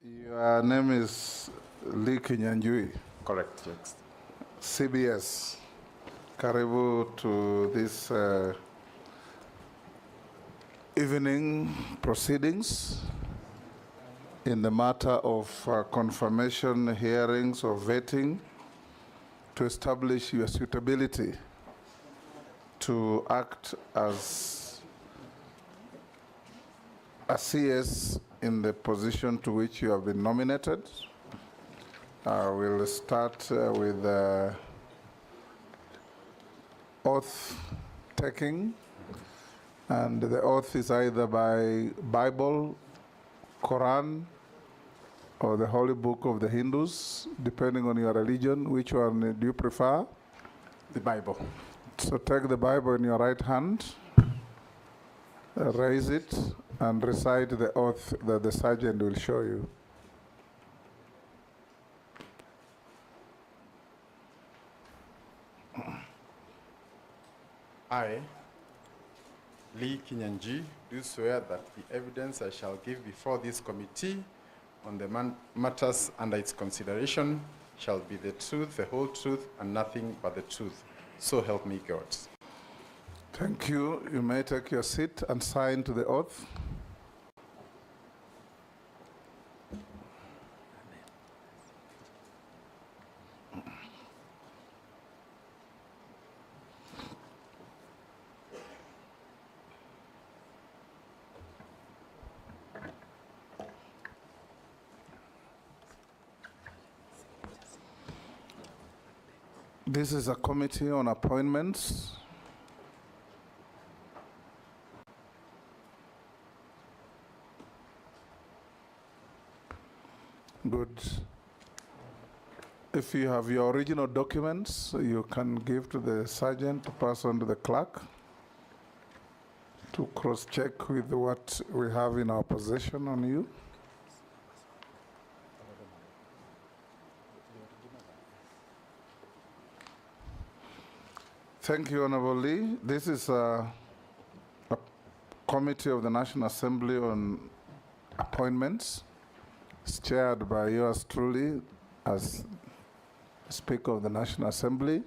Your name is Kinyanjui. Correct, yes. CBS. Karibu to this evening proceedings in the matter of confirmation hearings or vetting to establish your suitability to act as a CS in the position to which you have been nominated. We'll start with oath taking, and the oath is either by Bible, Quran, or the Holy Book of the Hindus, depending on your religion. Which one do you prefer? The Bible. So take the Bible in your right hand, raise it, and recite the oath that the sergeant will show you. I, Lee Kinyanjui, do swear that the evidence I shall give before this committee on the matters under its consideration shall be the truth, the whole truth, and nothing but the truth. So help me God. Thank you. You may take your seat and sign to the oath. This is a committee on appointments. Good. If you have your original documents, you can give to the sergeant to pass on to the clerk to cross-check with what we have in our possession on you. Thank you, Honorable Lee. This is a committee of the National Assembly on appointments. It's chaired by yours truly as Speaker of the National Assembly.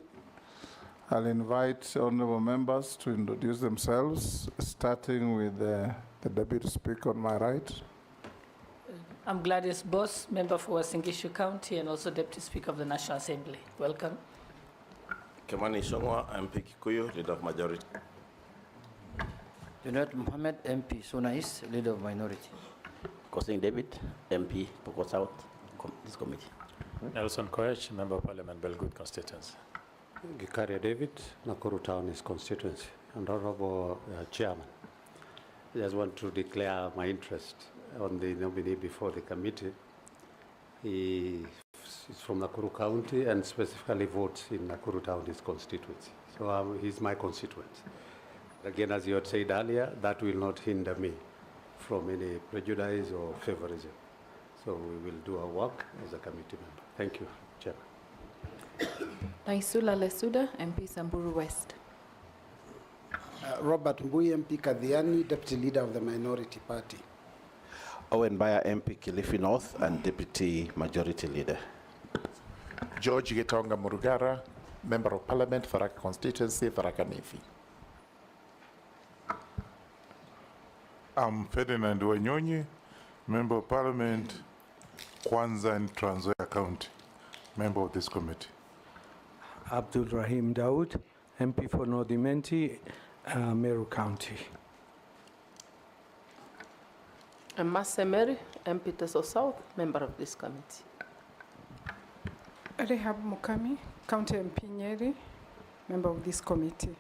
I'll invite honorable members to introduce themselves, starting with the Deputy Speaker on my right. I'm Gladys Boss, member for Singishu County and also Deputy Speaker of the National Assembly. Welcome. Kemani Shongwa, MP Kikuyu, Leader of Majority. Junaid Mohammed, MP Suna East, Leader of Minority. Kosing David, MP Pokot South, this committee. Nelson Koech, Member of Parliament, Belgood constituency. Gikaria David, Nakuru Town is constituency. And Honorable Chairman, I just want to declare my interest on the nominee before the committee. He is from Nakuru County and specifically votes in Nakuru Town, his constituency. So he's my constituent. Again, as you had said earlier, that will not hinder me from any prejudice or favorism. So we will do our work as a committee member. Thank you, Chairman. Naisula Lesuda, MP Samburu West. Robert Mbui, MP Kadhiani, Deputy Leader of the Minority Party. Owen Baya, MP Kilifi North and Deputy Majority Leader. George Gitonga Murugara, Member of Parliament, Tharaka Constituency, Tharaka Nithi. I'm Ferdinand Wanyonyi, Member of Parliament, Kwanza and Trans Nzoia County, member of this committee. Abdul Rahim Daoud, MP for North Imenti, Meru County. I'm Masemeri, MP Teso South, member of this committee. Rehab Mukami, County MP Nyeri, member of this committee.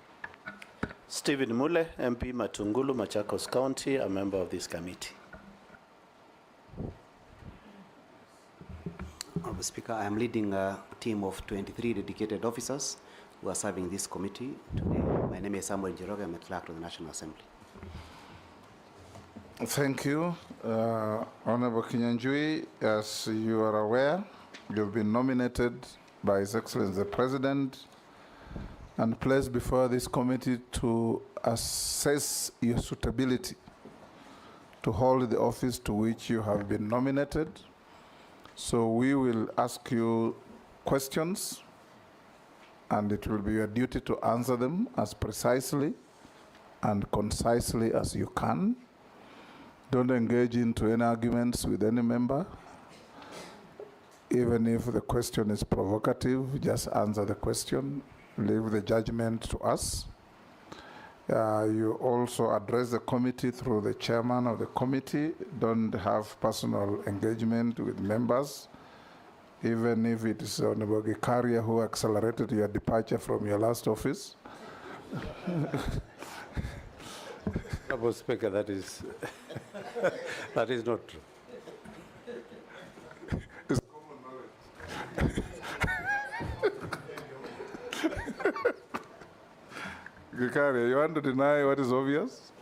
Stephen Mule, MP Matungulu, Machakos County, a member of this committee. Honorable Speaker, I am leading a team of 23 dedicated officers who are serving this committee today. My name is Samuel Njoroge. I'm a clerk of the National Assembly. Thank you. Honorable Kinyanjui, as you are aware, you've been nominated by His Excellency the President and placed before this committee to assess your suitability to hold the office to which you have been nominated. So we will ask you questions, and it will be your duty to answer them as precisely and concisely as you can. Don't engage into any arguments with any member. Even if the question is provocative, just answer the question. Leave the judgment to us. You also address the committee through the chairman of the committee. Don't have personal engagement with members, even if it is Honorable Gikaria who accelerated your departure from your last office. Honorable Speaker, that is that is not true. It's common knowledge. Gikaria, you want to deny what is obvious?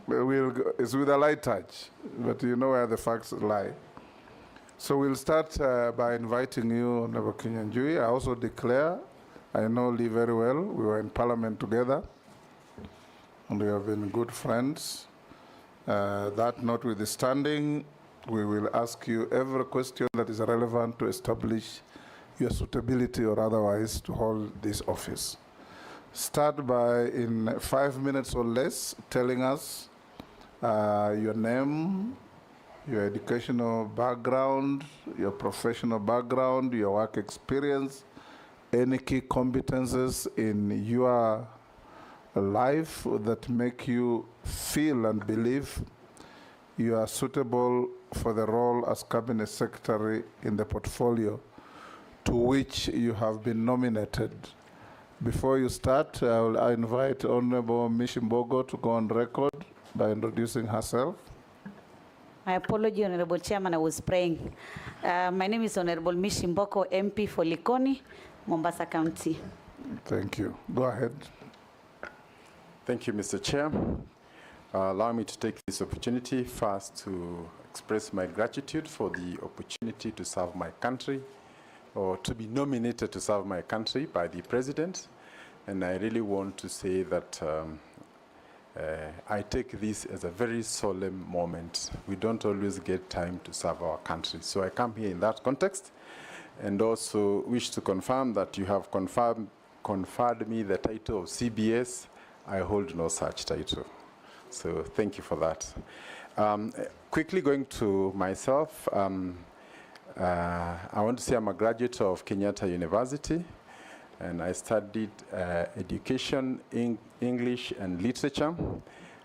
It's with a light touch, but you know where the facts lie. So we'll start by inviting you, Honorable Kinyanjui. I also declare, I know Lee very well. We were in Parliament together, and we have been good friends. That notwithstanding, we will ask you every question that is relevant to establish your suitability or otherwise to hold this office. Start by, in 5 minutes or less, telling us your name, your educational background, your professional background, your work experience, any key competences in your life that make you feel and believe you are suitable for the role as Cabinet Secretary in the portfolio to which you have been nominated. Before you start, I invite Honorable Mishimbogo to go on record by introducing herself. My apology, Honorable Chairman, I was praying. My name is Honorable Mishimboko, MP for Likoni, Mombasa County. Thank you. Go ahead. Thank you, Mr. Chair. Allow me to take this opportunity first to express my gratitude for the opportunity to serve my country, or to be nominated to serve my country by the President. And I really want to say that I take this as a very solemn moment. We don't always get time to serve our country. So I come here in that context, and also wish to confirm that you have conferred me the title of CBS. I hold no such title. So thank you for that. Quickly going to myself, I want to say I'm a graduate of Kenyatta University, and I studied education, English and literature.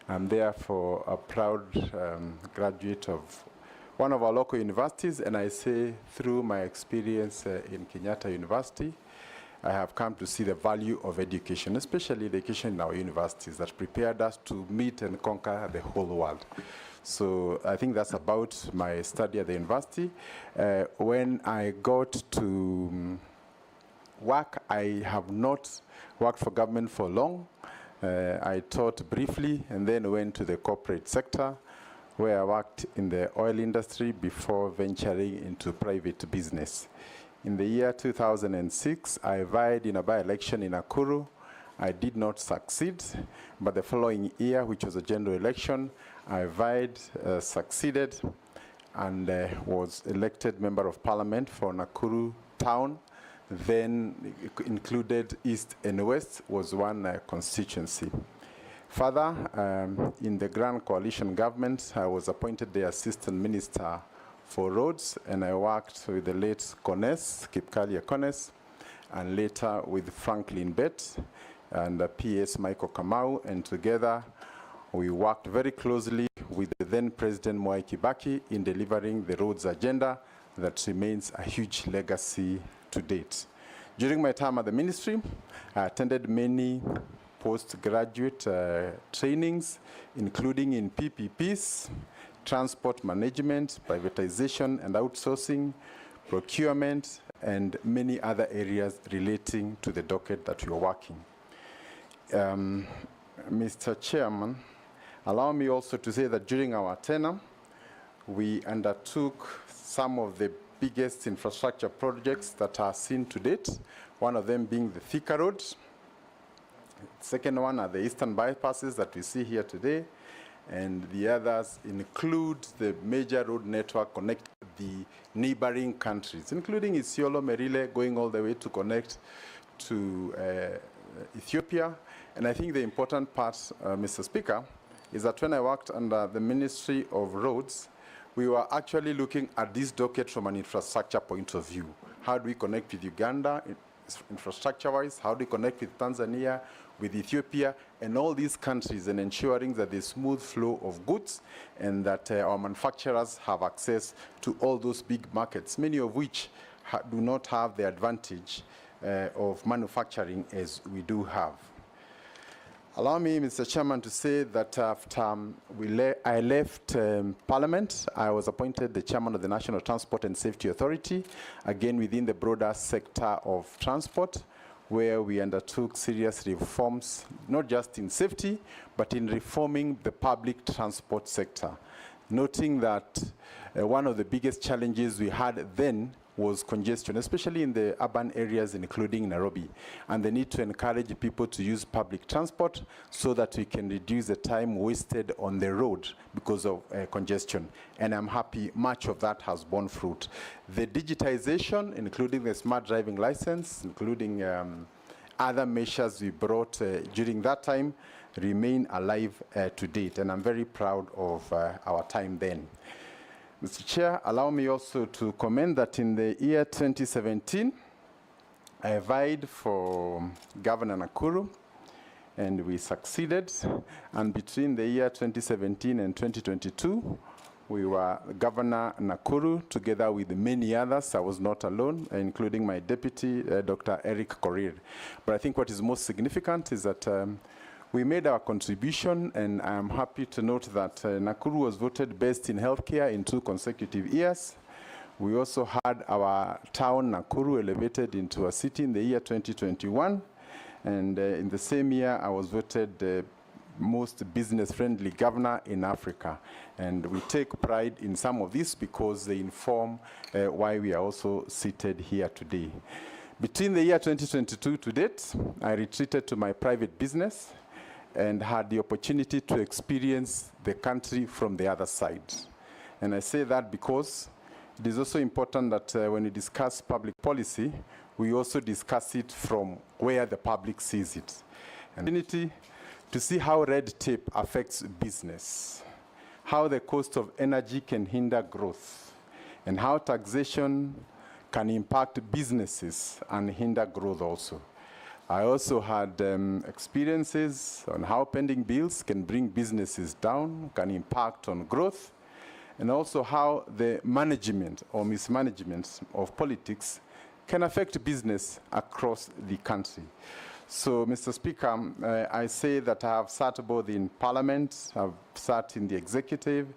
I'm therefore a proud graduate of one of our local universities, and I say through my experience in Kenyatta University, I have come to see the value of education, especially education in our universities that prepared us to meet and conquer the whole world. So I think that's about my study at the university. When I got to work, I have not worked for government for long. I taught briefly and then went to the corporate sector, where I worked in the oil industry before venturing into private business. In the year 2006, I vied in a by-election in Nakuru. I did not succeed, but the following year, which was a general election, I vied, succeeded, and was elected Member of Parliament for Nakuru Town. Then included East and West was one constituency. Further, in the Grand Coalition government, I was appointed the Assistant Minister for Roads, and I worked with the late Kones, Kipkalia Kones, and later with Franklin Bett and PS Michael Kamau, and together we worked very closely with the then President Mwai Kibaki in delivering the roads agenda that remains a huge legacy to date. During my time at the ministry, I attended many postgraduate trainings, including in PPPs, transport management, privatization and outsourcing, procurement, and many other areas relating to the docket that we are working. Mr. Chairman, allow me also to say that during our tenure, we undertook some of the biggest infrastructure projects that are seen to date, one of them being the Thika Road. Second one are the eastern bypasses that we see here today. and the others include the major road network connect the neighboring countries, including Isiolo, Merile, going all the way to connect to Ethiopia. And I think the important part, Mr. Speaker, is that when I worked under the Ministry of Roads, we were actually looking at this docket from an infrastructure point of view. How do we connect with Uganda, infrastructure-wise? How do we connect with Tanzania, with Ethiopia, and all these countries, and ensuring that there's smooth flow of goods and that our manufacturers have access to all those big markets, many of which do not have the advantage of manufacturing as we do have. Allow me, Mr. Chairman, to say that after I left Parliament, I was appointed the chairman of the National Transport and Safety Authority, again within the broader sector of transport, where we undertook serious reforms, not just in safety, but in reforming the public transport sector, noting that one of the biggest challenges we had then was congestion, especially in the urban areas, including Nairobi, and the need to encourage people to use public transport so that we can reduce the time wasted on the road because of congestion. And I'm happy much of that has borne fruit. The digitization, including the smart driving license, including other measures we brought during that time, remain alive to date, and I'm very proud of our time then. Mr. Chair, allow me also to comment that in the year 2017, I vied for Governor Nakuru, and we succeeded. And between the year 2017 and 2022, we were Governor Nakuru together with many others. I was not alone, including my deputy, Dr. Eric Korir. But I think what is most significant is that we made our contribution, and I'm happy to note that Nakuru was voted best in healthcare in 2 consecutive years. We also had our town, Nakuru, elevated into a city in the year 2021. And in the same year, I was voted the most business-friendly governor in Africa. And we take pride in some of this because they inform why we are also seated here today. Between the year 2022 to date, I retreated to my private business and had the opportunity to experience the country from the other side. And I say that because it is also important that when we discuss public policy, we also discuss it from where the public sees it. And opportunity to see how red tape affects business, how the cost of energy can hinder growth, and how taxation can impact businesses and hinder growth also. I also had experiences on how pending bills can bring businesses down, can impact on growth, and also how the management or mismanagement of politics can affect business across the country. So, Mr. Speaker, I say that I have sat both in Parliament, I've sat in the executive,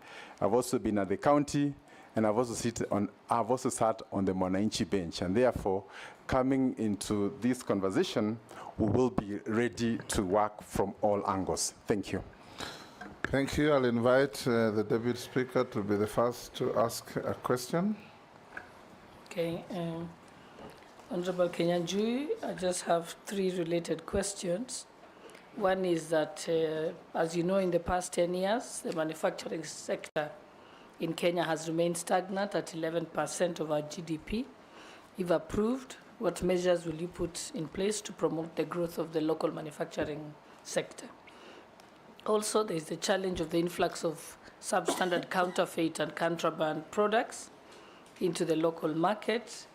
I've also been at the county, and I've also sat on the Mwananchi bench, and therefore, coming into this conversation, we will be ready to work from all angles. Thank you. Thank you. I'll invite the Deputy Speaker to be the first to ask a question. Okay. Honorable Kinyanjui, I just have 3 related questions. One is that, as you know, in the past 10 years, the manufacturing sector in Kenya has remained stagnant at 11% of our GDP. If approved, what measures will you put in place to promote the growth of the local manufacturing sector? Also, there is the challenge of the influx of substandard counterfeit and contraband products into the local market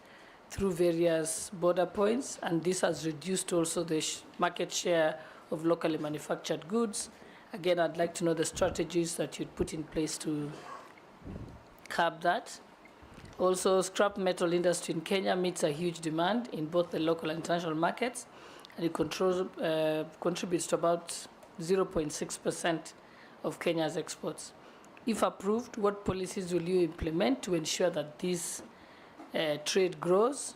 through various border points, and this has reduced also the market share of locally manufactured goods. Again, I'd like to know the strategies that you'd put in place to curb that. Also, scrap metal industry in Kenya meets a huge demand in both the local and international markets, and it contributes to about 0.6% of Kenya's exports. If approved, what policies will you implement to ensure that this trade grows,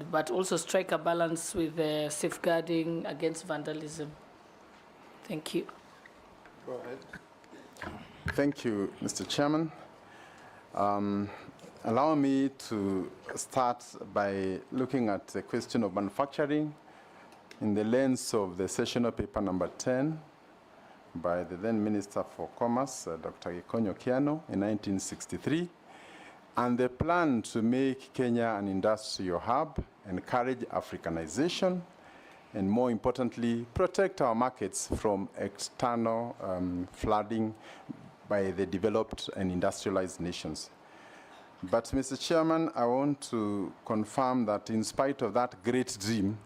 but also strike a balance with safeguarding against vandalism? Thank you. Go ahead. Thank you, Mr. Chairman. Allow me to start by looking at the question of manufacturing in the lens of the sessional paper number 10 by the then Minister for Commerce, Dr. Gikonyo Kiano, in 1963, and the plan to make Kenya an industrial hub, encourage Africanization, and more importantly, protect our markets from external flooding by the developed and industrialized nations. But, Mr. Chairman, I want to confirm that in spite of that great dream,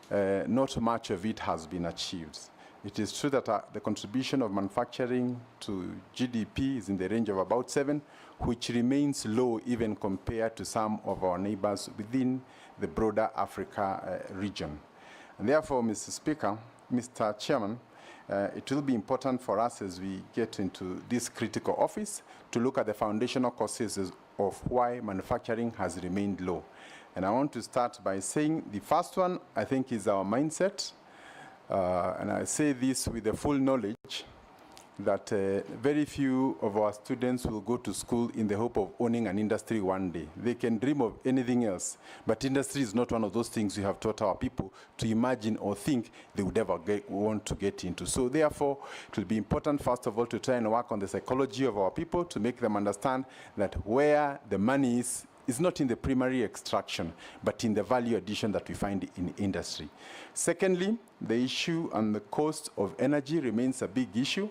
not much of it has been achieved. It is true that the contribution of manufacturing to GDP is in the range of about 7, which remains low even compared to some of our neighbors within the broader Africa region. And therefore, Mr. Chairman, it will be important for us as we get into this critical office to look at the foundational causes of why manufacturing has remained low. And I want to start by saying the first one, I think, is our mindset. And I say this with the full knowledge that very few of our students will go to school in the hope of owning an industry one day. They can dream of anything else, but industry is not one of those things we have taught our people to imagine or think they would ever want to get into. So therefore, it will be important, first of all, to try and work on the psychology of our people to make them understand that where the money is not in the primary extraction, but in the value addition that we find in industry. Secondly, the issue and the cost of energy remains a big issue.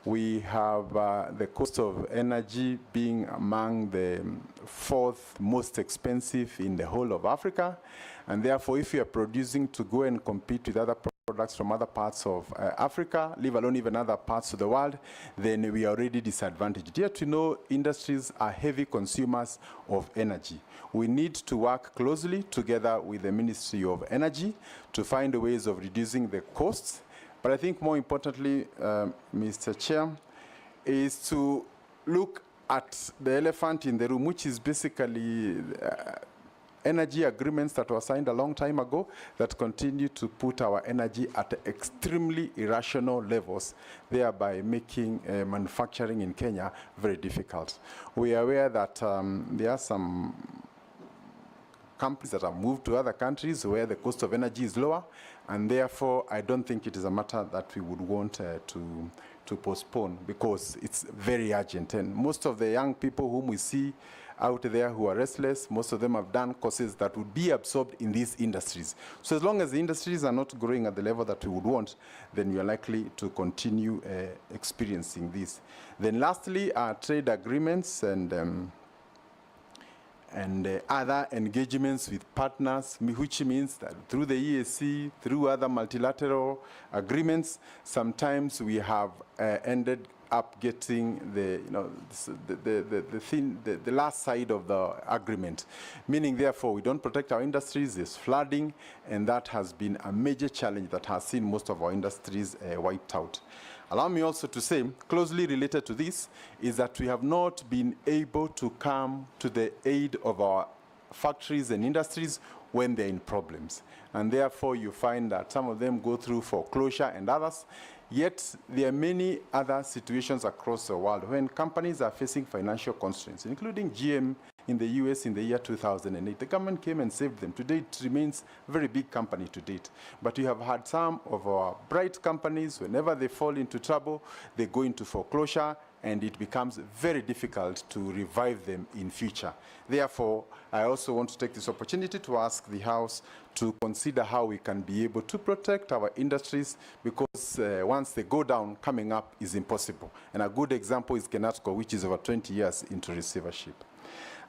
We have the cost of energy being among the 4th most expensive in the whole of Africa. And therefore, if we are producing to go and compete with other products from other parts of Africa, leave alone even other parts of the world, then we are already disadvantaged. Yet we know industries are heavy consumers of energy. We need to work closely together with the Ministry of Energy to find ways of reducing the costs. But I think more importantly, Mr. Chair, is to look at the elephant in the room, which is basically energy agreements that were signed a long time ago that continue to put our energy at extremely irrational levels, thereby making manufacturing in Kenya very difficult. We are aware that there are some companies that have moved to other countries where the cost of energy is lower, and therefore I don't think it is a matter that we would want to postpone, because it's very urgent. And most of the young people whom we see out there who are restless, most of them have done courses that would be absorbed in these industries. So as long as the industries are not growing at the level that we would want, then we are likely to continue experiencing this. Then lastly, our trade agreements and other engagements with partners, which means that through the EAC, through other multilateral agreements, sometimes we have ended up getting the last side of the agreement, meaning therefore we don't protect our industries. There's flooding, and that has been a major challenge that has seen most of our industries wiped out. Allow me also to say, closely related to this, is that we have not been able to come to the aid of our factories and industries when they're in problems. And therefore, you find that some of them go through foreclosure and others. Yet, there are many other situations across the world when companies are facing financial constraints, including GM in the US in the year 2008. The government came and saved them. Today, it remains a very big company to date. But we have had some of our bright companies, whenever they fall into trouble, they go into foreclosure, and it becomes very difficult to revive them in future. Therefore, I also want to take this opportunity to ask the House to consider how we can be able to protect our industries, because once they go down, coming up is impossible. And a good example is Kenatco, which is over 20 years into receivership.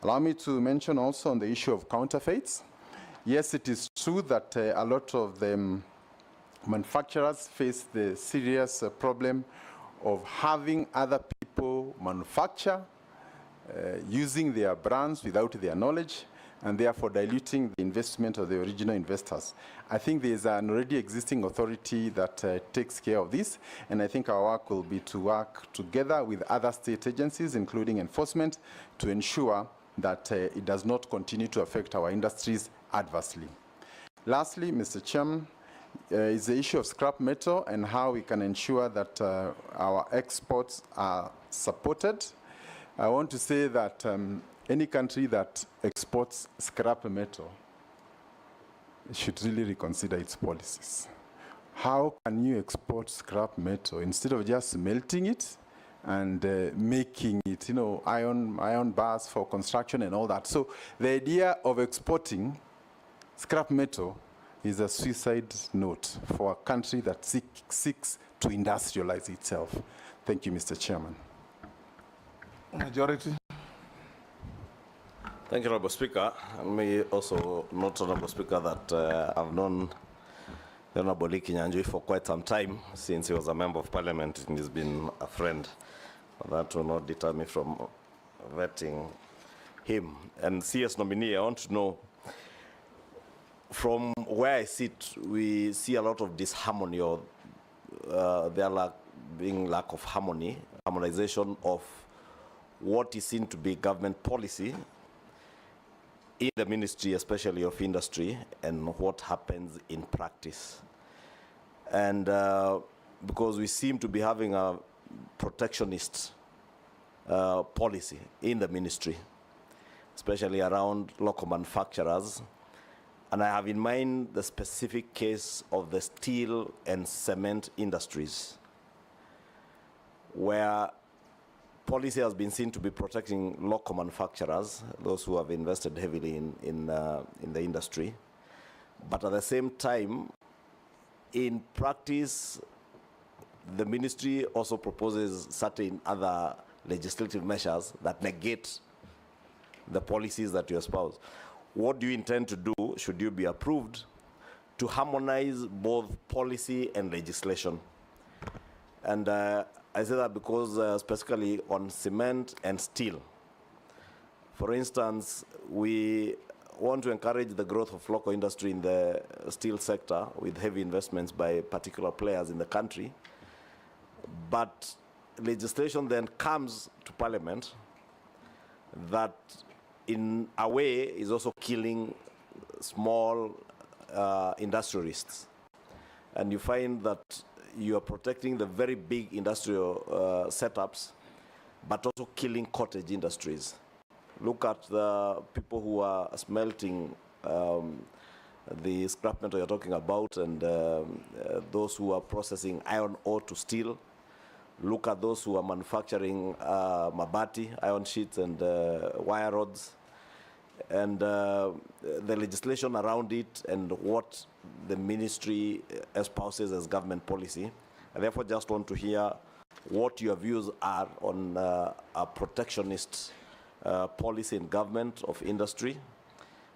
Allow me to mention also on the issue of counterfeits. Yes, it is true that a lot of the manufacturers face the serious problem of having other people manufacture using their brands without their knowledge, and therefore diluting the investment of the original investors. I think there is an already existing authority that takes care of this, and I think our work will be to work together with other state agencies, including enforcement, to ensure that it does not continue to affect our industries adversely. Lastly, Mr. Chairman, is the issue of scrap metal and how we can ensure that our exports are supported. I want to say that any country that exports scrap metal should really reconsider its policies. how can you export scrap metal instead of just melting it and making it, you know, iron bars for construction and all that? So the idea of exporting scrap metal is a suicide note for a country that seeks to industrialize itself. Thank you, Mr. Chairman. Majority. Thank you, Honorable Speaker. And me also note, Honorable Speaker, that I've known the Honorable Kinyanjui for quite some time, since he was a member of Parliament, and he's been a friend. That will not deter me from vetting him. And CS nominee, I want to know, from where I sit, we see a lot of disharmony, or there being lack of harmonization of what is seen to be government policy in the Ministry, especially of Industry, and what happens in practice. And because we seem to be having a protectionist policy in the Ministry, especially around local manufacturers. And I have in mind the specific case of the steel and cement industries, where policy has been seen to be protecting local manufacturers, those who have invested heavily in the industry. But at the same time, in practice, the ministry also proposes certain other legislative measures that negate the policies that you espouse. What do you intend to do, should you be approved, to harmonize both policy and legislation? And I say that because specifically on cement and steel. For instance, we want to encourage the growth of local industry in the steel sector with heavy investments by particular players in the country. But legislation then comes to Parliament that in a way is also killing small industrialists. And you find that you are protecting the very big industrial setups, but also killing cottage industries. Look at the people who are smelting the scrap metal you're talking about, and those who are processing iron ore to steel. Look at those who are manufacturing mabati, iron sheets, and wire rods. And the legislation around it and what the ministry espouses as government policy. I therefore just want to hear what your views are on a protectionist policy in government of industry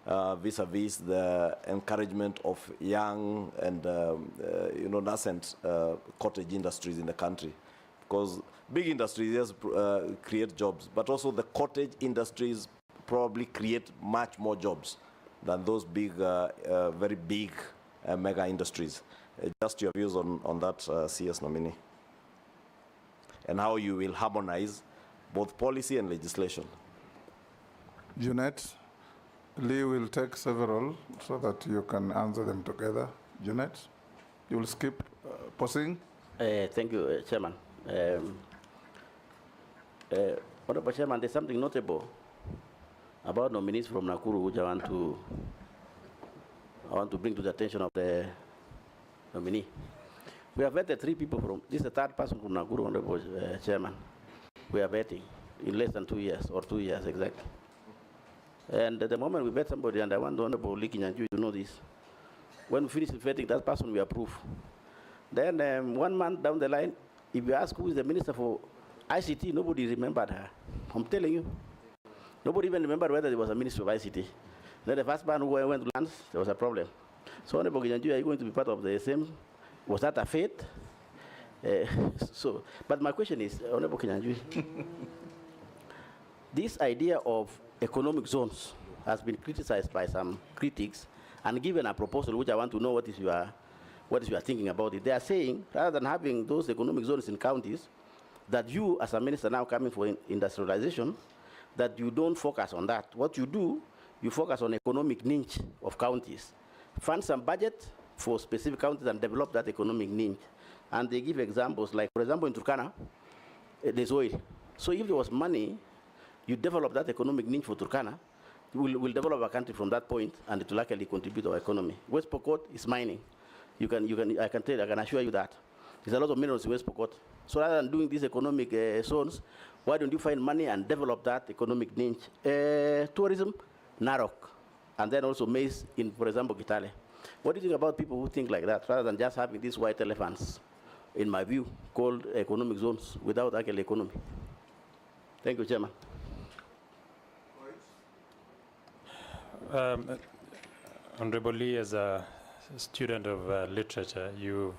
vis-a-vis the encouragement of young and nascent cottage industries in the country. Because big industries, yes, create jobs, but also the cottage industries probably create much more jobs than those big, very big mega industries. Just your views on that, CS nominee, and how you will harmonize both policy and legislation. Jeanette, Lee will take several so that you can answer them together. Jeanette, you will skip pausing. Thank you, Chairman. Honorable Chairman, there's something notable about nominees from Nakuru, which I want to bring to the attention of the nominee. We have vetted 3 people from, this is the 3rd person from Nakuru, Honorable Chairman. We are vetting in less than 2 years, or 2 years exactly. And at the moment we vet somebody, and I want the Honorable Kinyanjui to know this, when we finish vetting that person, we approve. Then 1 month down the line, if you ask who is the Minister for ICT, nobody remembered her. I'm telling you. Nobody even remembered whether there was a Minister of ICT. Then the first man who went to land, there was a problem. So, Honorable Kinyanjui, are you going to be part of the same? Was that a fate? But my question is, Honorable Kinyanjui, this idea of economic zones has been criticized by some critics and given a proposal, which I want to know what is your thinking about it. They are saying, rather than having those economic zones in counties, that you, as a minister now coming for industrialization, that you don't focus on that. What you do, you focus on economic niche of counties. Fund some budget for specific counties and develop that economic niche. And they give examples, like, for example, in Turkana, there's oil. So if there was money, you develop that economic niche for Turkana, we'll develop a country from that point, and it will actually contribute to our economy. West Pokot is mining. I can assure you that. There's a lot of minerals in West Pokot. So rather than doing these economic zones, why don't you find money and develop that economic niche? Tourism, Narok, and then also maize in, for example, Kitale. What do you think about people who think like that, rather than just having these white elephants, in my view, called economic zones without actual economy? Thank you, Chairman. Honorable Lee, as a student of literature, you've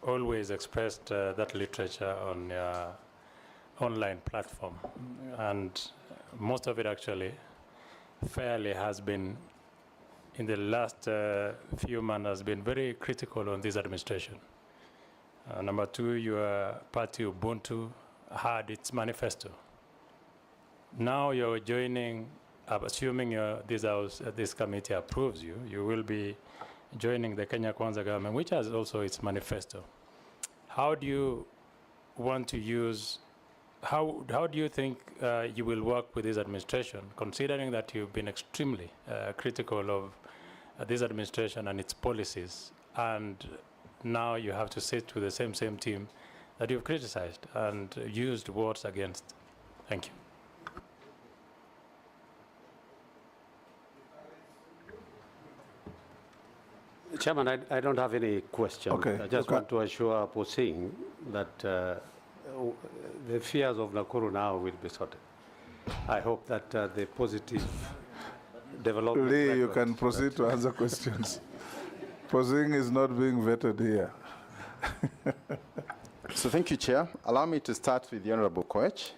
always expressed that literature on your online platform, and most of it actually fairly has been, in the last few months, has been very critical on this administration. Number two, your party Ubuntu had its manifesto. Now you're joining, assuming this committee approves you, you will be joining the Kenya Kwanza government, which has also its manifesto. How do you want to use, how do you think you will work with this administration, considering that you've been extremely critical of this administration and its policies, and now you have to sit with the same team that you've criticized and used words against? Thank you. Chairman, I don't have any question. Okay. I just want to assure Posing that the fears of Nakuru now will be sorted. I hope that the positive development... Lee, you can proceed to answer questions. Posing is not being vetted here. So thank you, Chair. Allow me to start with the Honorable Koech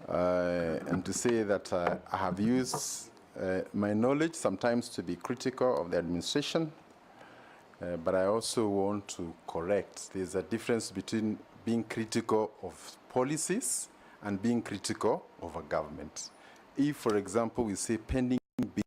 and to say that I have used my knowledge sometimes to be critical of the administration, but I also want to correct. There's a difference between being critical of policies and being critical of a government. If, for example, we say pending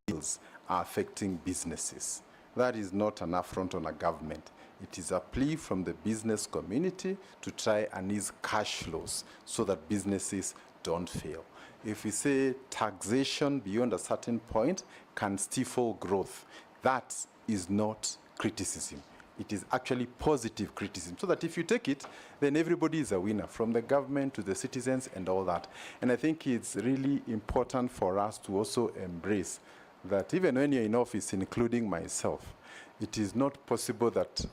bills are affecting businesses, that is not an affront on a government. It is a plea from the business community to try and ease cash flows so that businesses don't fail. If we say taxation beyond a certain point can stifle growth, that is not criticism. It is actually positive criticism, so that if you take it, then everybody is a winner, from the government to the citizens and all that. And I think it's really important for us to also embrace that even when you're in office, including myself, it is not possible that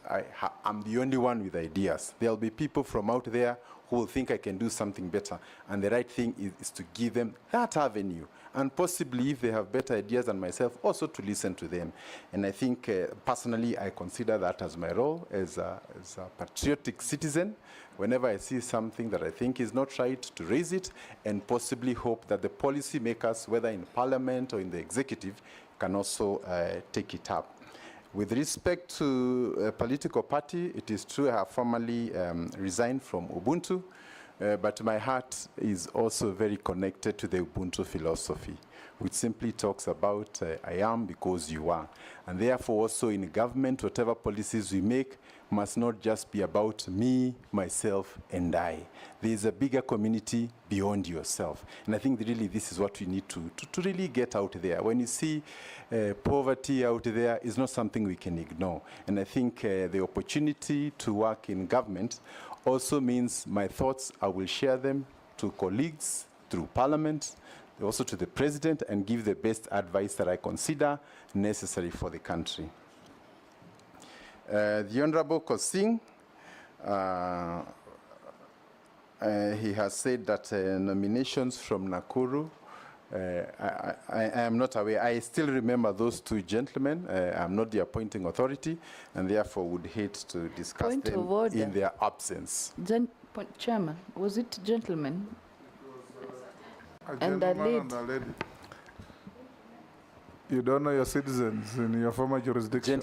I'm the only one with ideas. There'll be people from out there who will think I can do something better. And the right thing is to give them that avenue. And possibly, if they have better ideas than myself, also to listen to them. And I think, personally, I consider that as my role as a patriotic citizen. Whenever I see something that I think is not right, to raise it, and possibly hope that the policy makers, whether in Parliament or in the executive, can also take it up. With respect to a political party, it is true I have formally resigned from Ubuntu, but my heart is also very connected to the Ubuntu philosophy, which simply talks about I am because you are. And therefore also in government, whatever policies we make must not just be about me, myself, and I. There is a bigger community beyond yourself. And I think really this is what we need to really get out there. When you see poverty out there, it's not something we can ignore. And I think the opportunity to work in government also means my thoughts, I will share them to colleagues through Parliament, also to the President, and give the best advice that I consider necessary for the country. The Honorable Kosing, he has said that nominations from Nakuru, I am not aware. I still remember those two gentlemen. I'm not the appointing authority, and therefore would hate to discuss Point them of order. in their absence. Chairman, was it gentlemen? A And a gentleman lady. and a lady. You don't know your citizens in your former jurisdiction.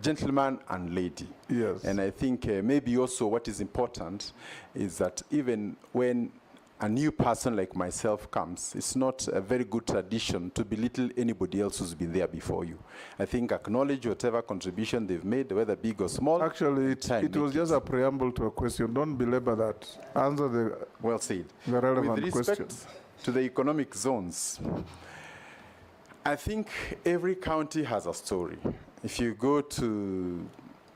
Gentleman and lady. Yes. And I think maybe also what is important is that even when a new person like myself comes, it's not a very good tradition to belittle anybody else who's been there before you. I think acknowledge whatever contribution they've made, whether big or small. Actually, it was just a preamble to a question. Don't belabor that. Answer the well said. The relevant With respect question. to the economic zones, I think every county has a story. If you go to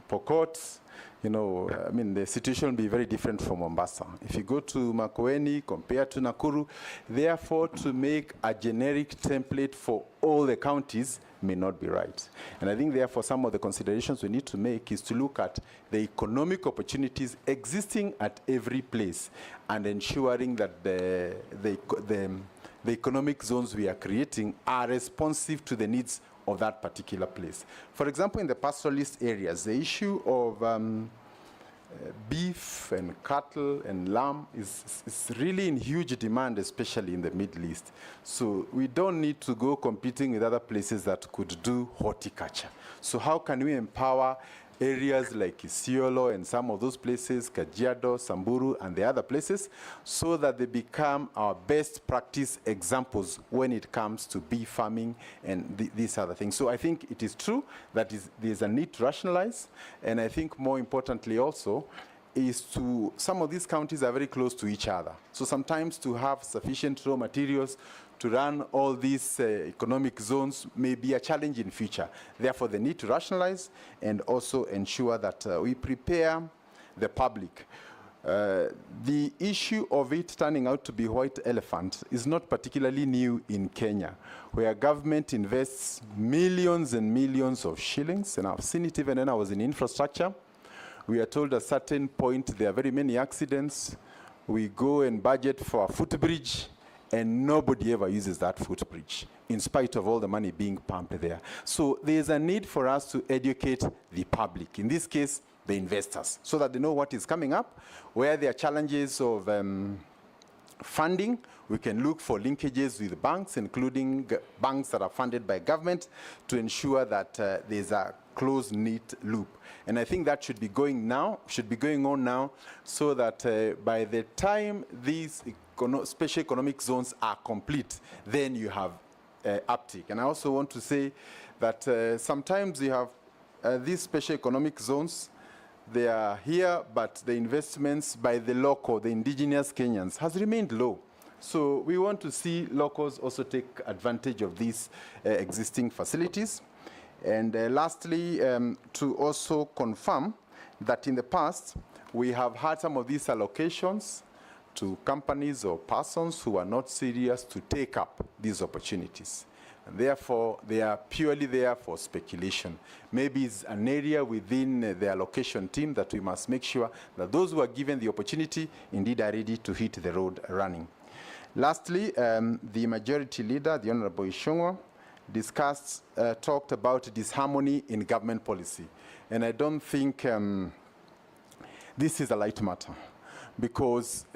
Pokot, you know, I mean, the situation will be very different from Mombasa. If you go to Makueni compared to Nakuru, therefore, to make a generic template for all the counties may not be right. And I think, therefore, some of the considerations we need to make is to look at the economic opportunities existing at every place and ensuring that the economic zones we are creating are responsive to the needs of that particular place. For example, in the pastoralist areas, the issue of beef and cattle and lamb is really in huge demand, especially in the Middle East. So we don't need to go competing with other places that could do horticulture. So how can we empower areas like Isiolo and some of those places, Kajiado, Samburu, and the other places, so that they become our best practice examples when it comes to bee farming and these other things. So I think it is true that there's a need to rationalize, and I think more importantly also, is to, some of these counties are very close to each other. So sometimes to have sufficient raw materials to run all these economic zones may be a challenge in future. Therefore, the need to rationalize and also ensure that we prepare the public. The issue of it turning out to be white elephant is not particularly new in Kenya, where government invests millions and millions of shillings, and I've seen it even when I was in infrastructure. We are told at a certain point there are very many accidents. We go and budget for a footbridge, and nobody ever uses that footbridge, in spite of all the money being pumped there. So there's a need for us to educate the public, in this case, the investors, so that they know what is coming up, where there are challenges of funding. We can look for linkages with banks, including banks that are funded by government, to ensure that there's a close-knit loop. And I think that should be going on now, so that by the time these special economic zones are complete, then you have uptick. And I also want to say that sometimes you have these special economic zones, they are here, but the investments by the local, the indigenous Kenyans, has remained low. So we want to see locals also take advantage of these existing facilities. And lastly, to also confirm that in the past, we have had some of these allocations to companies or persons who are not serious to take up these opportunities. And therefore, they are purely there for speculation. Maybe it's an area within the allocation team that we must make sure that those who are given the opportunity indeed are ready to hit the road running. Lastly, the majority leader, the Honorable Ishungwa, talked about disharmony in government policy. And I don't think this is a light matter, because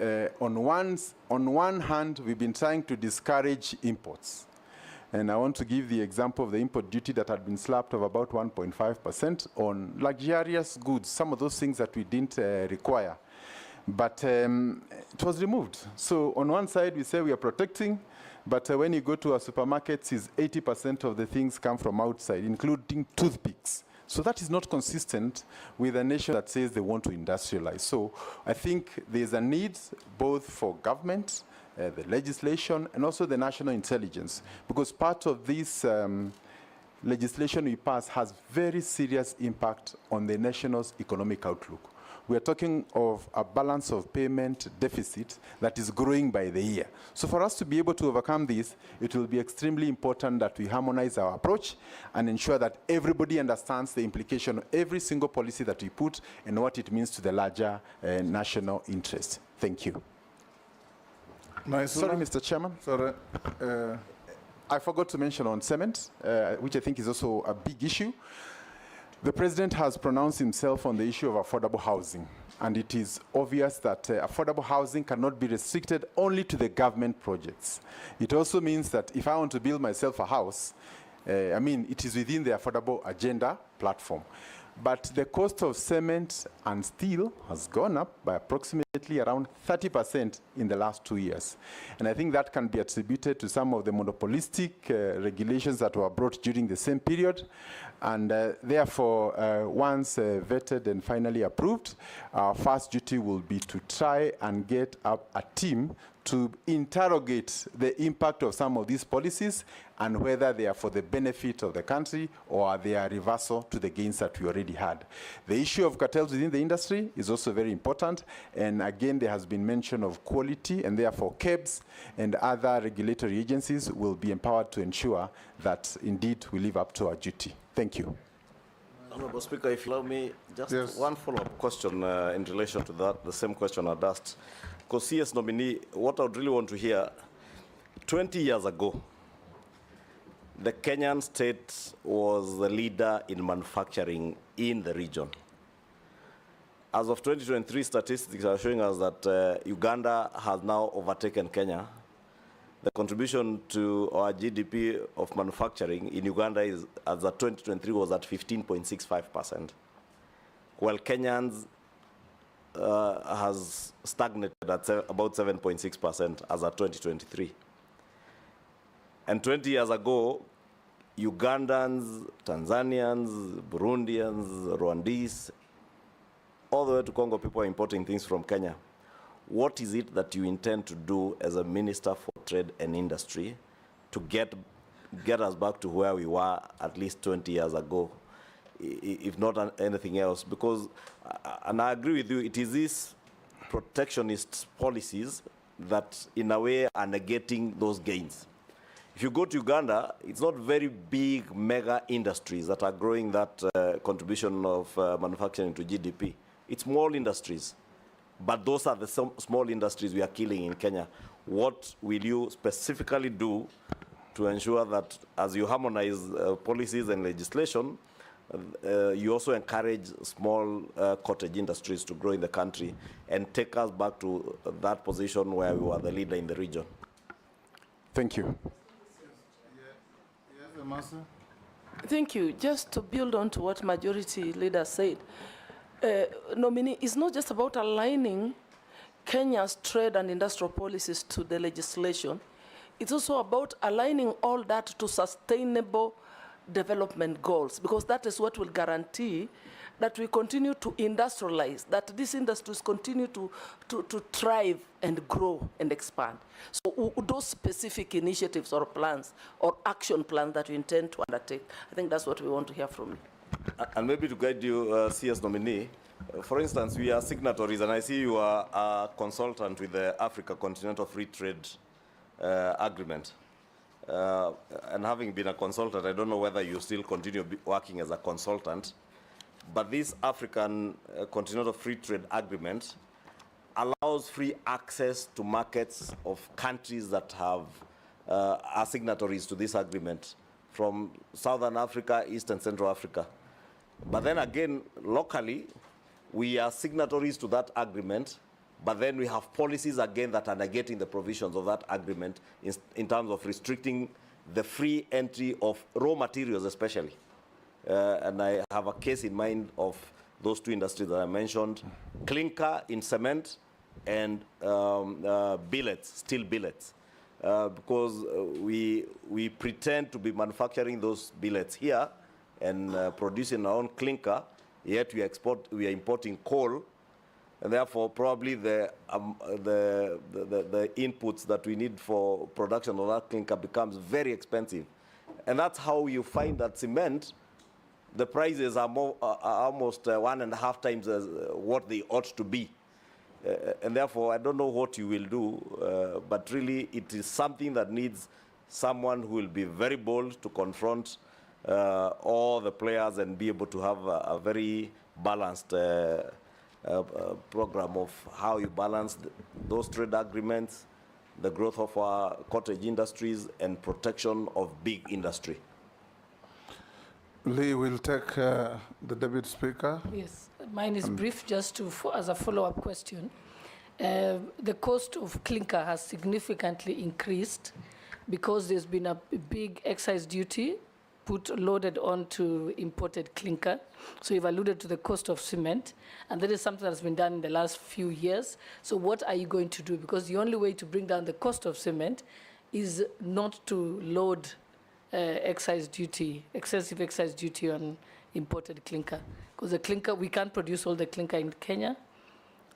on one hand, we've been trying to discourage imports. And I want to give the example of the import duty that had been slapped of about 1.5% on luxurious goods, some of those things that we didn't require. But it was removed. So on one side, we say we are protecting, but when you go to our supermarkets, 80% of the things come from outside, including toothpicks. So that is not consistent with a nation that says they want to industrialize. So I think there's a need both for government, the legislation, and also the national intelligence, because part of this legislation we pass has very serious impact on the nation's economic outlook. We are talking of a balance of payment deficit that is growing by the year. So for us to be able to overcome this, it will be extremely important that we harmonize our approach and ensure that everybody understands the implication of every single policy that we put and what it means to the larger national interest. Thank you. Sorry, Mr. Chairman. Sorry. I forgot to mention on cement, which I think is also a big issue. The President has pronounced himself on the issue of affordable housing, and it is obvious that affordable housing cannot be restricted only to the government projects. It also means that if I want to build myself a house, it is within the affordable agenda platform. But the cost of cement and steel has gone up by approximately around 30% in the last 2 years. And I think that can be attributed to some of the monopolistic regulations that were brought during the same period. And therefore, once vetted and finally approved, our first duty will be to try and get up a team to interrogate the impact of some of these policies and whether they are for the benefit of the country or they are reversal to the gains that we already had. The issue of cartels within the industry is also very important, and again there has been mention of quality, and therefore KEBS and other regulatory agencies will be empowered to ensure that indeed we live up to our duty. Thank you. Honorable Speaker, if you allow me, just Yes. one follow-up question in relation to that, the same question I'd asked. Because CS nominee, what I would really want to hear, 20 years ago, the Kenyan state was the leader in manufacturing in the region. As of 2023, statistics are showing us that Uganda has now overtaken Kenya. The contribution to our GDP of manufacturing in Uganda is, as of 2023, was at 15.65%, while Kenyans has stagnated at about 7.6% as of 2023. And 20 years ago, Ugandans, Tanzanians, Burundians, Rwandese, all the way to Congo, people are importing things from Kenya. What is it that you intend to do as a Minister for Trade and Industry to get us back to where we were at least 20 years ago, if not anything else? Because, and I agree with you, it is these protectionist policies that in a way are negating those gains. If you go to Uganda, it's not very big mega industries that are growing that contribution of manufacturing to GDP. It's small industries. But those are the small industries we are killing in Kenya. What will you specifically do to ensure that as you harmonize policies and legislation, you also encourage small cottage industries to grow in the country and take us back to that position where we were the leader in the region? Thank you. Thank you. Just to build on to what majority leader said, nominee, it's not just about aligning Kenya's trade and industrial policies to the legislation. It's also about aligning all that to sustainable development goals, because that is what will guarantee that we continue to industrialize, that these industries continue to thrive and grow and expand. So those specific initiatives or plans or action plans that we intend to undertake, I think that's what we want to hear from you. And maybe to guide you, CS nominee, for instance, we are signatories, and I see you are a consultant with the Africa Continental Free Trade Agreement. And having been a consultant, I don't know whether you still continue working as a consultant, but this African Continental Free Trade Agreement allows free access to markets of countries that have are signatories to this agreement, from Southern Africa, East and Central Africa. But then again, locally, we are signatories to that agreement, but then we have policies again that are negating the provisions of that agreement in terms of restricting the free entry of raw materials especially. And I have a case in mind of those two industries that I mentioned, clinker in cement and billets, steel billets. Because we pretend to be manufacturing those billets here and producing our own clinker, yet we are importing coal, and therefore probably the inputs that we need for production of that clinker becomes very expensive. And that's how you find that cement, the prices are almost 1.5 times as what they ought to be. And therefore, I don't know what you will do, but really it is something that needs someone who will be very bold to confront all the players and be able to have a very balanced program of how you balance those trade agreements, the growth of our cottage industries, and protection of big industry. Lee will take the Deputy Speaker. Yes, mine is brief, just to, as a follow-up question. The cost of clinker has significantly increased because there's been a big excise duty loaded onto imported clinker. So you've alluded to the cost of cement, and that is something that's been done in the last few years. So what are you going to do? Because the only way to bring down the cost of cement is not to load excessive excise duty on imported clinker. Because the clinker, we can't produce all the clinker in Kenya.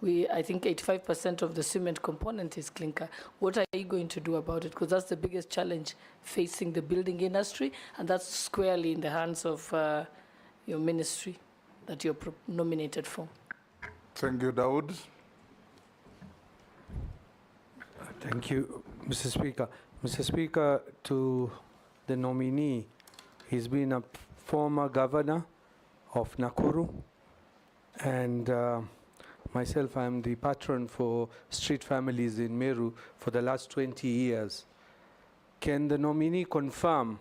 I think 85% of the cement component is clinker. What are you going to do about it? Because that's the biggest challenge facing the building industry, and that's squarely in the hands of your ministry that you're nominated for. Thank you, Daud. Thank you, Mr. Speaker. Mr. Speaker, to the nominee, he's been a former governor of Nakuru, and myself, I'm the patron for street families in Meru for the last 20 years. Can the nominee confirm,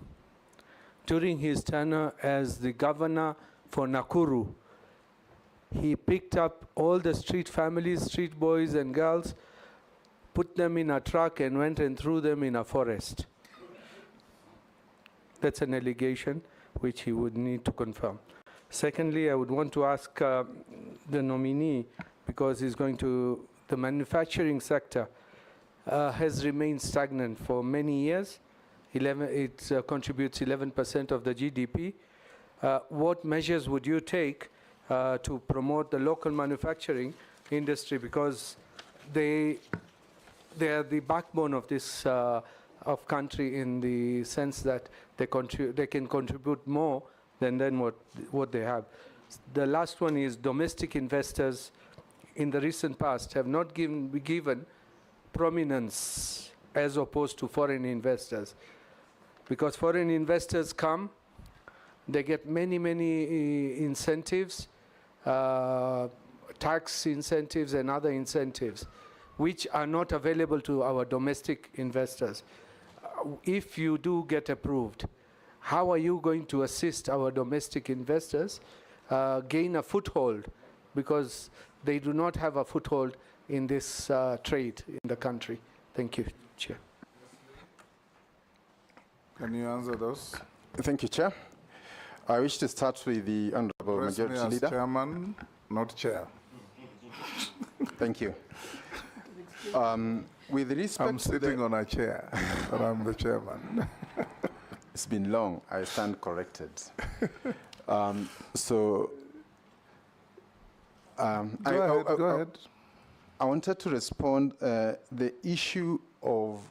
during his tenure as the governor for Nakuru, he picked up all the street families, street boys and girls, put them in a truck and went and threw them in a forest? That's an allegation which he would need to confirm. Secondly, I would want to ask the nominee, because he's going to, the manufacturing sector has remained stagnant for many years. It contributes 11% of the GDP. What measures would you take to promote the local manufacturing industry, because they are the backbone of this of country, in the sense that they can contribute more than what they have. The last one is domestic investors in the recent past have not given prominence as opposed to foreign investors, because foreign investors come, they get many incentives, tax incentives and other incentives, which are not available to our domestic investors. If you do get approved, how are you going to assist our domestic investors gain a foothold, because they do not have a foothold in this trade in the country? Thank you, Chair. Can you answer those? Thank you, Chair. I wish to start with the Honorable Majority as Leader. Chairman, not Chair. Thank you. With respect I'm sitting on a chair, but I'm the chairman. It's been long. I stand corrected. Go ahead. I wanted to respond the issue of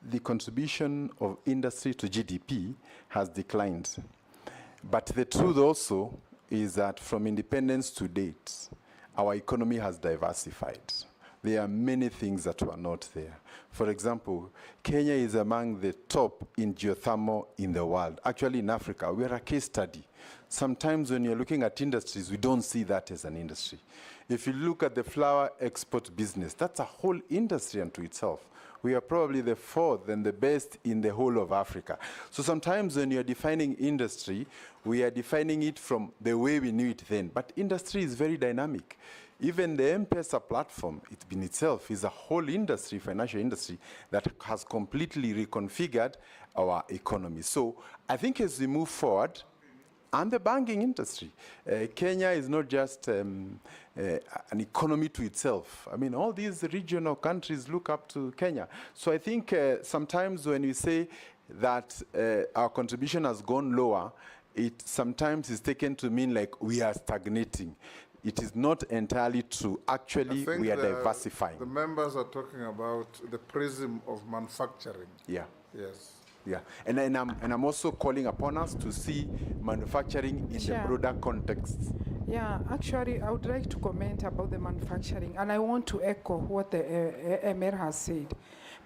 the contribution of industry to GDP has declined. But the truth also is that from independence to date, our economy has diversified. There are many things that were not there. For example, Kenya is among the top in geothermal in the world. Actually, in Africa, we are a case study. Sometimes when you're looking at industries, we don't see that as an industry. If you look at the flower export business, that's a whole industry unto itself. We are probably the fourth and the best in the whole of Africa. So sometimes when you're defining industry, we are defining it from the way we knew it then. But industry is very dynamic. Even the M-Pesa platform, it in itself is a whole industry, financial industry, that has completely reconfigured our economy. So I think as we move forward, and the banking industry, Kenya is not just an economy to itself. I mean, all these regional countries look up to Kenya. So I think sometimes when you say that our contribution has gone lower, it sometimes is taken to mean like we are stagnating. It is not entirely true. Actually, we are diversifying. The members are talking about the prism of manufacturing. Yeah. Yes. Yeah, and I'm also calling upon us to see manufacturing in the broader context. Yeah, actually, I would like to comment about the manufacturing, and I want to echo what the Emir has said.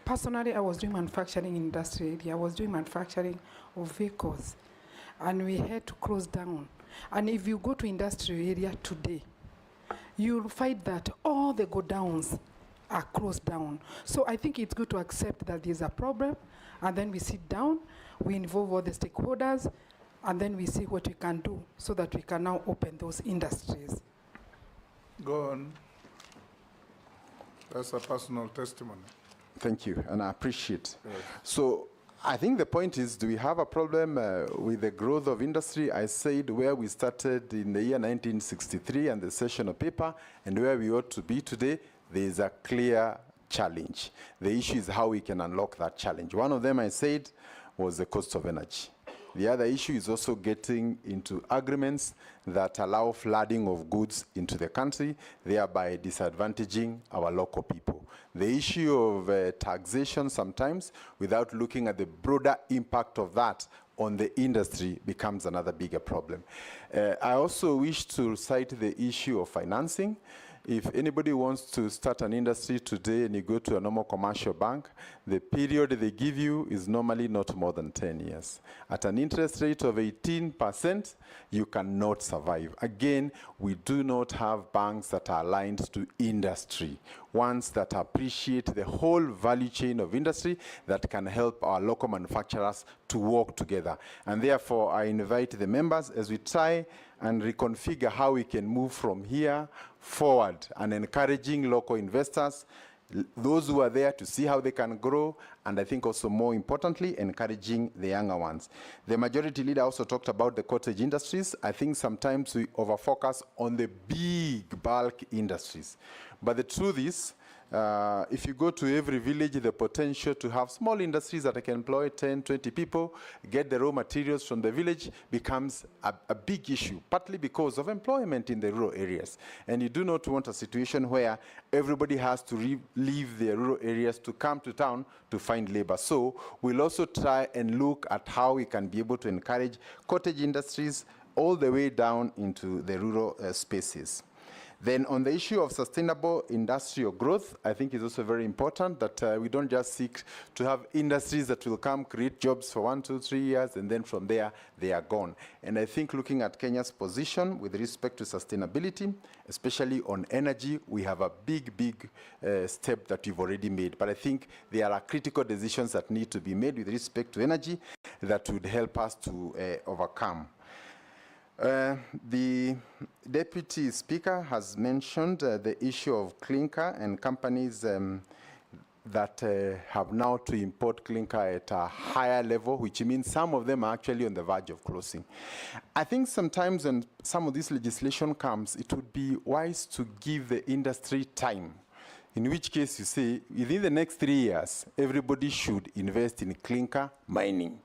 Personally, I was doing manufacturing in industry area. I was doing manufacturing of vehicles, and we had to close down. And if you go to industrial area today, you'll find that all the godowns are closed down. So I think it's good to accept that there's a problem, and then we sit down, we involve all the stakeholders, and then we see what we can do so that we can now open those industries. Go on. That's a personal testimony. Thank you, and I appreciate. Yes. So I think the point is, do we have a problem with the growth of industry? I said where we started in the year 1963 and the session of paper, and where we ought to be today, there is a clear challenge. The issue is how we can unlock that challenge. One of them, I said, was the cost of energy. The other issue is also getting into agreements that allow flooding of goods into the country, thereby disadvantaging our local people. The issue of taxation sometimes, without looking at the broader impact of that on the industry, becomes another bigger problem. I also wish to cite the issue of financing. If anybody wants to start an industry today and you go to a normal commercial bank, the period they give you is normally not more than 10 years. At an interest rate of 18%, you cannot survive. Again, we do not have banks that are aligned to industry, ones that appreciate the whole value chain of industry that can help our local manufacturers to work together. And therefore, I invite the members as we try and reconfigure how we can move from here forward and encouraging local investors, those who are there to see how they can grow, and I think also more importantly, encouraging the younger ones. The majority leader also talked about the cottage industries. I think sometimes we overfocus on the big bulk industries. But the truth is, if you go to every village, the potential to have small industries that can employ 10, 20 people, get the raw materials from the village becomes a big issue, partly because of employment in the rural areas. And you do not want a situation where everybody has to leave the rural areas to come to town to find labor. So we'll also try and look at how we can be able to encourage cottage industries all the way down into the rural spaces. Then on the issue of sustainable industrial growth, I think it's also very important that we don't just seek to have industries that will come, create jobs for 1, 2, 3 years, and then from there, they are gone. And I think looking at Kenya's position with respect to sustainability, especially on energy, we have a big step that we've already made. But I think there are critical decisions that need to be made with respect to energy that would help us to overcome. The Deputy Speaker has mentioned the issue of clinker and companies that have now to import clinker at a higher level, which means some of them are actually on the verge of closing. I think sometimes when some of this legislation comes, it would be wise to give the industry time, in which case you say, within the next 3 years, everybody should invest in clinker mining.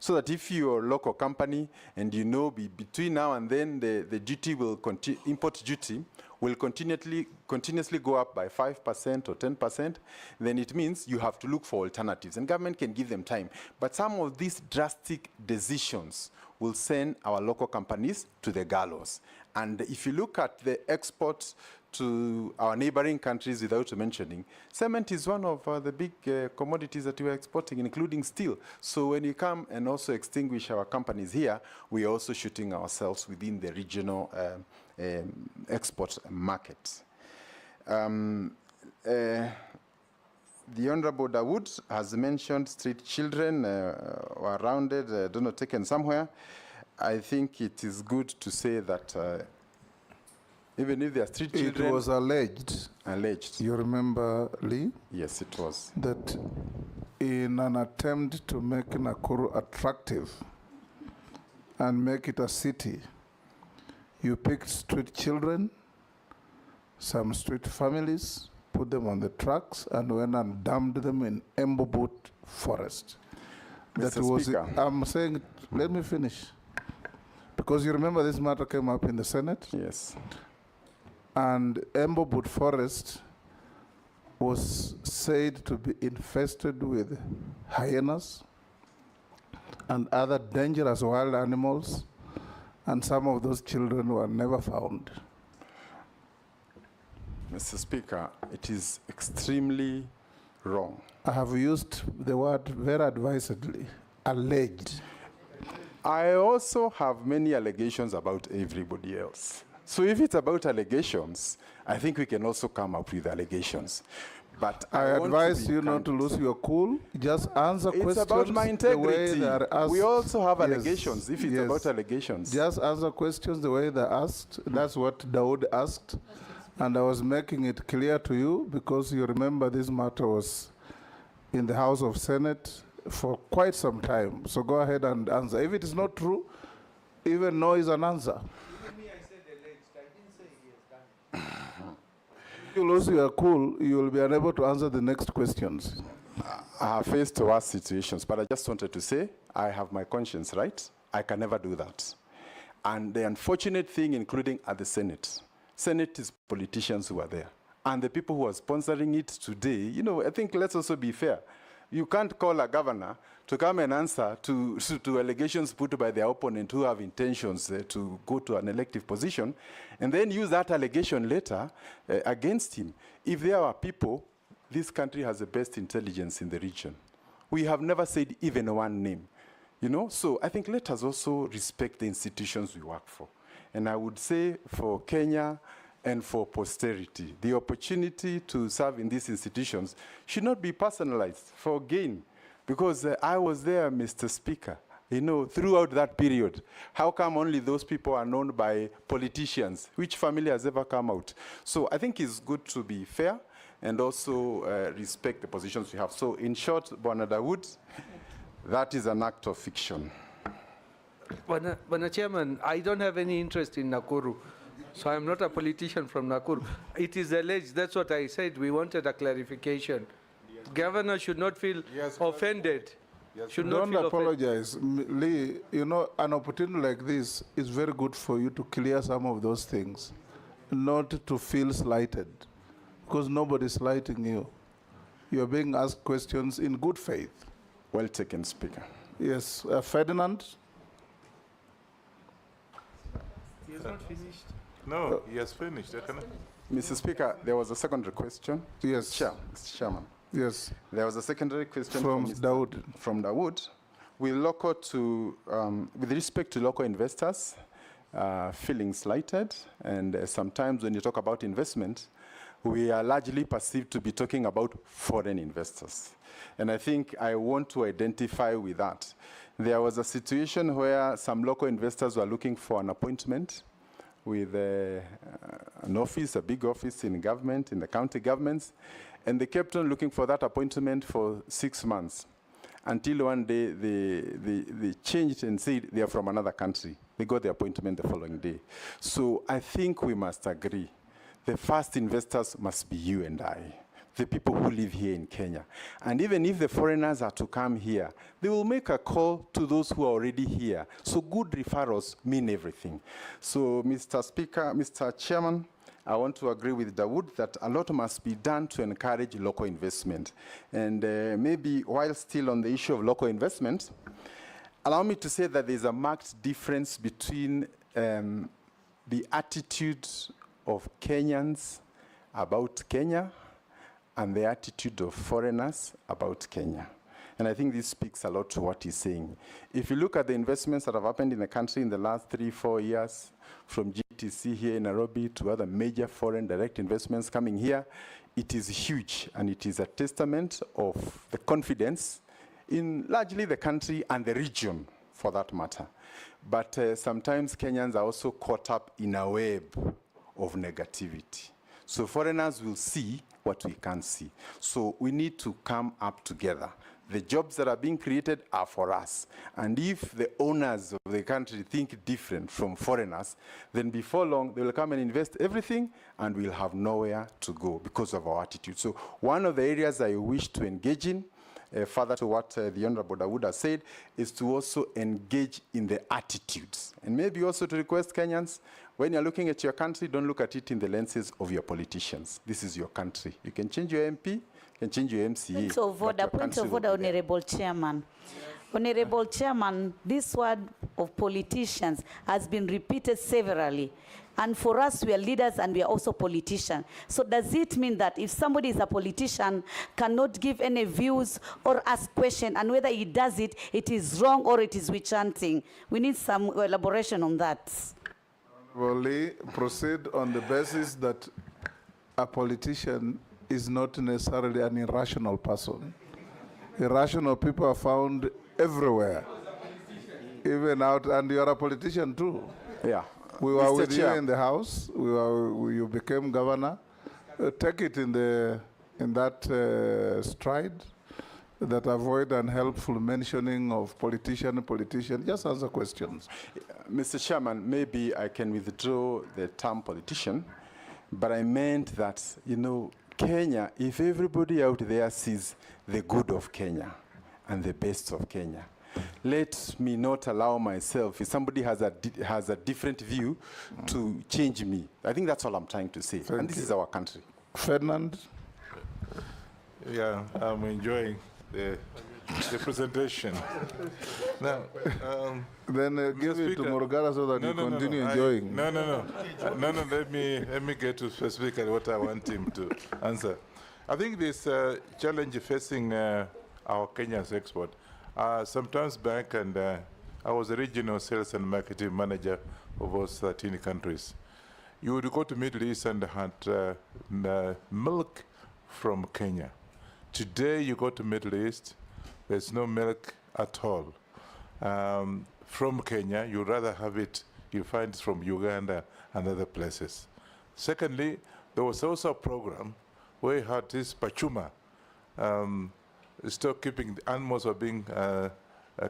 So that if you're a local company and you know between now and then the duty will import duty will continuously go up by 5% or 10%, then it means you have to look for alternatives. And government can give them time. But some of these drastic decisions will send our local companies to the gallows. And if you look at the exports to our neighboring countries, without mentioning, cement is one of the big commodities that we are exporting, including steel. So when you come and also extinguish our companies here, we are also shooting ourselves within the regional export market. The Honorable Dawood has mentioned street children were rounded, don't know, taken somewhere. I think it is good to say that even if they are street children... It was alleged. Alleged. You remember, Lee? Yes, it was. That in an attempt to make Nakuru attractive and make it a city, you picked street children, some street families, put them on the trucks, and went and dumped them in Embobut forest. Mr. Speaker. I'm saying, let me finish. Because you remember this matter came up in the Senate? Yes. And Embobut forest was said to be infested with hyenas and other dangerous wild animals, and some of those children were never found. Mr. Speaker, it is extremely wrong. I have used the word very advisedly, alleged. I also have many allegations about everybody else. So if it's about allegations, I think we can also come up with allegations. But I advise you not to lose your cool. Just answer questions. It's about my integrity. The way they are asked. We also have allegations, if it's about allegations. Just answer questions the way they're asked. That's what Dawood asked. And I was making it clear to you because you remember this matter was in the House of Senate for quite some time. So go ahead and answer. If it is not true, even no is an answer. If you lose your cool, you will be unable to answer the next questions. I have faced worse situations, but I just wanted to say I have my conscience, right? I can never do that. And the unfortunate thing, including at the Senate is politicians who are there. And the people who are sponsoring it today, I think let's also be fair. You can't call a governor to come and answer to allegations put by their opponent who have intentions to go to an elective position, and then use that allegation later against him. If there are people, this country has the best intelligence in the region. We have never said even one name. So I think let us also respect the institutions we work for. And I would say for Kenya and for posterity, the opportunity to serve in these institutions should not be personalized for gain. Because I was there, Mr. Speaker, throughout that period. How come only those people are known by politicians? Which family has ever come out? So I think it's good to be fair and also respect the positions we have. So in short, Bwana Dawood, that is an act of fiction. Bwana Chairman, I don't have any interest in Nakuru, so I'm not a politician from Nakuru. It is alleged, that's what I said, we wanted a clarification. Governor should not feel offended. Should not Don't feel apologize. Lee, an opportunity like this is very good for you to clear some of those things, not to feel slighted, because nobody's slighting you. You are being asked questions in good faith. Well taken, Speaker. Yes, Ferdinand? He has not finished. No, he has finished. Mr. Speaker, there was a secondary question. Yes. Mr. Chairman. Yes. There was a secondary question from Dawood. From Dawood. With respect to local investors feeling slighted, and sometimes when you talk about investment, we are largely perceived to be talking about foreign investors. And I think I want to identify with that. There was a situation where some local investors were looking for an appointment with an office, a big office in government, in the county governments, and they kept on looking for that appointment for 6 months until one day they changed and said they are from another country. They got the appointment the following day. So I think we must agree. The first investors must be you and I, the people who live here in Kenya. And even if the foreigners are to come here, they will make a call to those who are already here. So good referrals mean everything. So Mr. Speaker, Mr. Chairman, I want to agree with Dawood that a lot must be done to encourage local investment. And maybe while still on the issue of local investment, allow me to say that there's a marked difference between the attitude of Kenyans about Kenya and the attitude of foreigners about Kenya. And I think this speaks a lot to what he's saying. If you look at the investments that have happened in the country in the last 3-4 years, from GTC here in Nairobi to other major foreign direct investments coming here, it is huge, and it is a testament of the confidence in largely the country and the region, for that matter. But sometimes Kenyans are also caught up in a web of negativity. So foreigners will see what we can't see. So we need to come up together. The jobs that are being created are for us. And if the owners of the country think different from foreigners, then before long, they will come and invest everything, and we'll have nowhere to go because of our attitude. So one of the areas I wish to engage in, further to what the Honorable Dawood has said, is to also engage in the attitudes. And maybe also to request Kenyans, when you're looking at your country, don't look at it in the lenses of your politicians. This is your country. You can change your MP, you can change your MCA. Point of order, Honorable Chairman. Honorable Chairman, this word of politicians has been repeated severally. And for us, we are leaders and we are also politicians. So does it mean that if somebody is a politician, cannot give any views or ask questions, and whether he does it, it is wrong or it is witch hunting? We need some elaboration on that. Lee, proceed on the basis that a politician is not necessarily an irrational person. Irrational people are found everywhere, even out, and you are a politician too. Yeah. We were Mr. with Chair. you in the House. You became governor. Take it in that stride. That avoid unhelpful mentioning of politician. Just answer questions. Mr. Chairman, maybe I can withdraw the term politician, but I meant that, Kenya, if everybody out there sees the good of Kenya and the best of Kenya, let me not allow myself, if somebody has a different view, to change me. I think that's all I'm trying to say. And this is our country. Ferdinand? Yeah, I'm enjoying the presentation. Now, then give it to Morgara so that you continue enjoying. No, let me get to specifically what I want him to answer. I think this challenge facing our Kenya's export. Sometimes back, and I was a regional sales and marketing manager of those 13 countries. You would go to Middle East and had milk from Kenya. Today, you go to Middle East, there's no milk at all. From Kenya, you'd rather have it, you find it from Uganda and other places. Secondly, there was also a program where you had this Pachuma, stock keeping, the animals are being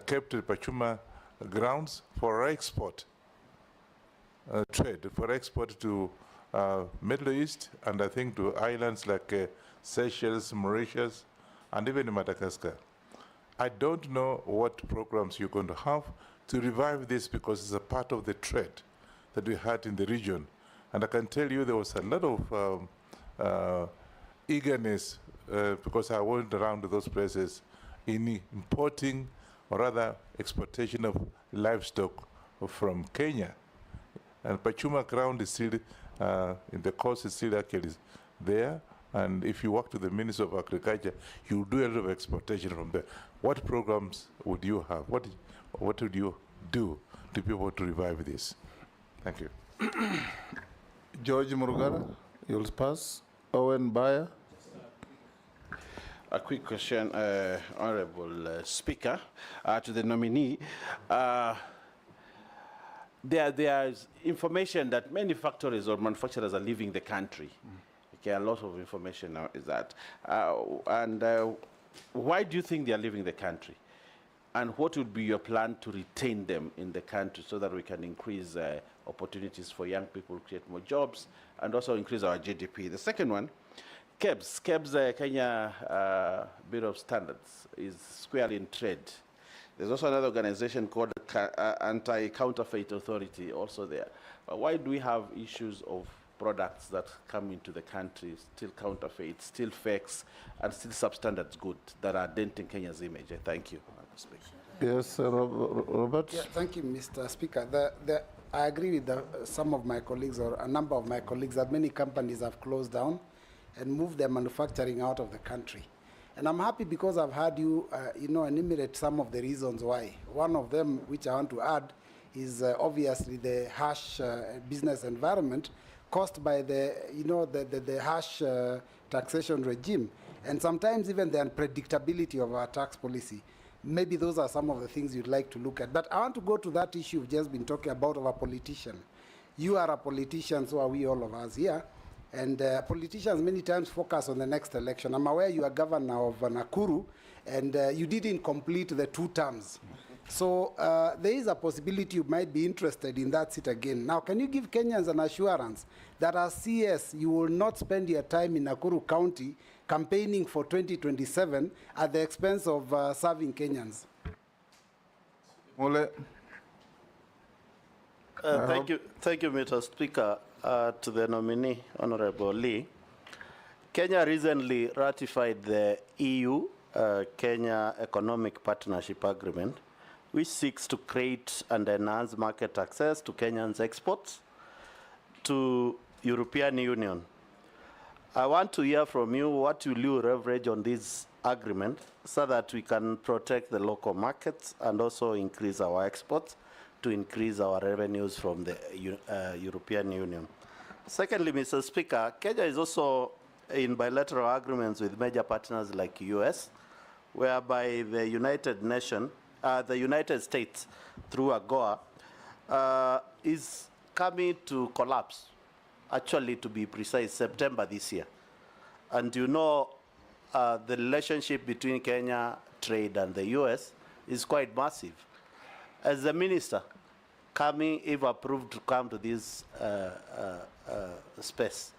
kept in Pachuma grounds for export, trade, for export to Middle East, and I think to islands like Seychelles, Mauritius, and even Madagascar. I don't know what programs you're going to have to revive this, because it's a part of the trade that we had in the region. And I can tell you there was a lot of eagerness, because I went around to those places, in importing, or rather exportation of livestock from Kenya. And Pachuma ground is still, in the coast is still actually there. And if you work to the Ministry of Agriculture, you do a lot of exportation from there. What programs would you have? What would you do to be able to revive this? Thank you. George Murugara, you'll pass. Owen Bayer. A quick question, Honorable Speaker, to the nominee. There is information that many factories or manufacturers are leaving the country. Okay, a lot of information now is that. Why do you think they are leaving the country? And what would be your plan to retain them in the country so that we can increase opportunities for young people, create more jobs, and also increase our GDP? The second one, KEBS, Kenya Bureau of Standards, is squarely in trade. There's also another organization called Anti-Counterfeit Authority also there. But why do we have issues of products that come into the country, still counterfeit, still fakes, and still substandard goods that are denting Kenya's image? Thank you. Yes, Robert. Yeah, thank you, Mr. Speaker. I agree with some of my colleagues, or a number of my colleagues, that many companies have closed down and moved their manufacturing out of the country. And I'm happy because I've heard you, enumerate some of the reasons why. One of them, which I want to add, is obviously the harsh business environment caused by the harsh taxation regime, and sometimes even the unpredictability of our tax policy. Maybe those are some of the things you'd like to look at. But I want to go to that issue you've just been talking about of a politician. You are a politician, so are we, all of us here. And politicians many times focus on the next election. I'm aware you are governor of Nakuru, and you didn't complete the 2 terms. So there is a possibility you might be interested in that seat again. Now, can you give Kenyans an assurance that as CS, you will not spend your time in Nakuru County campaigning for 2027 at the expense of serving Kenyans? Thank you, Mr. Speaker. To the nominee, Honorable Lee. Kenya recently ratified the EU-Kenya Economic Partnership Agreement, which seeks to create and enhance market access to Kenyans' exports to European Union. I want to hear from you, what will you leverage on this agreement so that we can protect the local markets and also increase our exports to increase our revenues from the European Union. Secondly, Mr. Speaker, Kenya is also in bilateral agreements with major partners like US, whereby the United States, through AGOA, is coming to collapse, actually to be precise, September this year. And you know, the relationship between Kenya trade and the US is quite massive. As the minister, if approved to come to this space,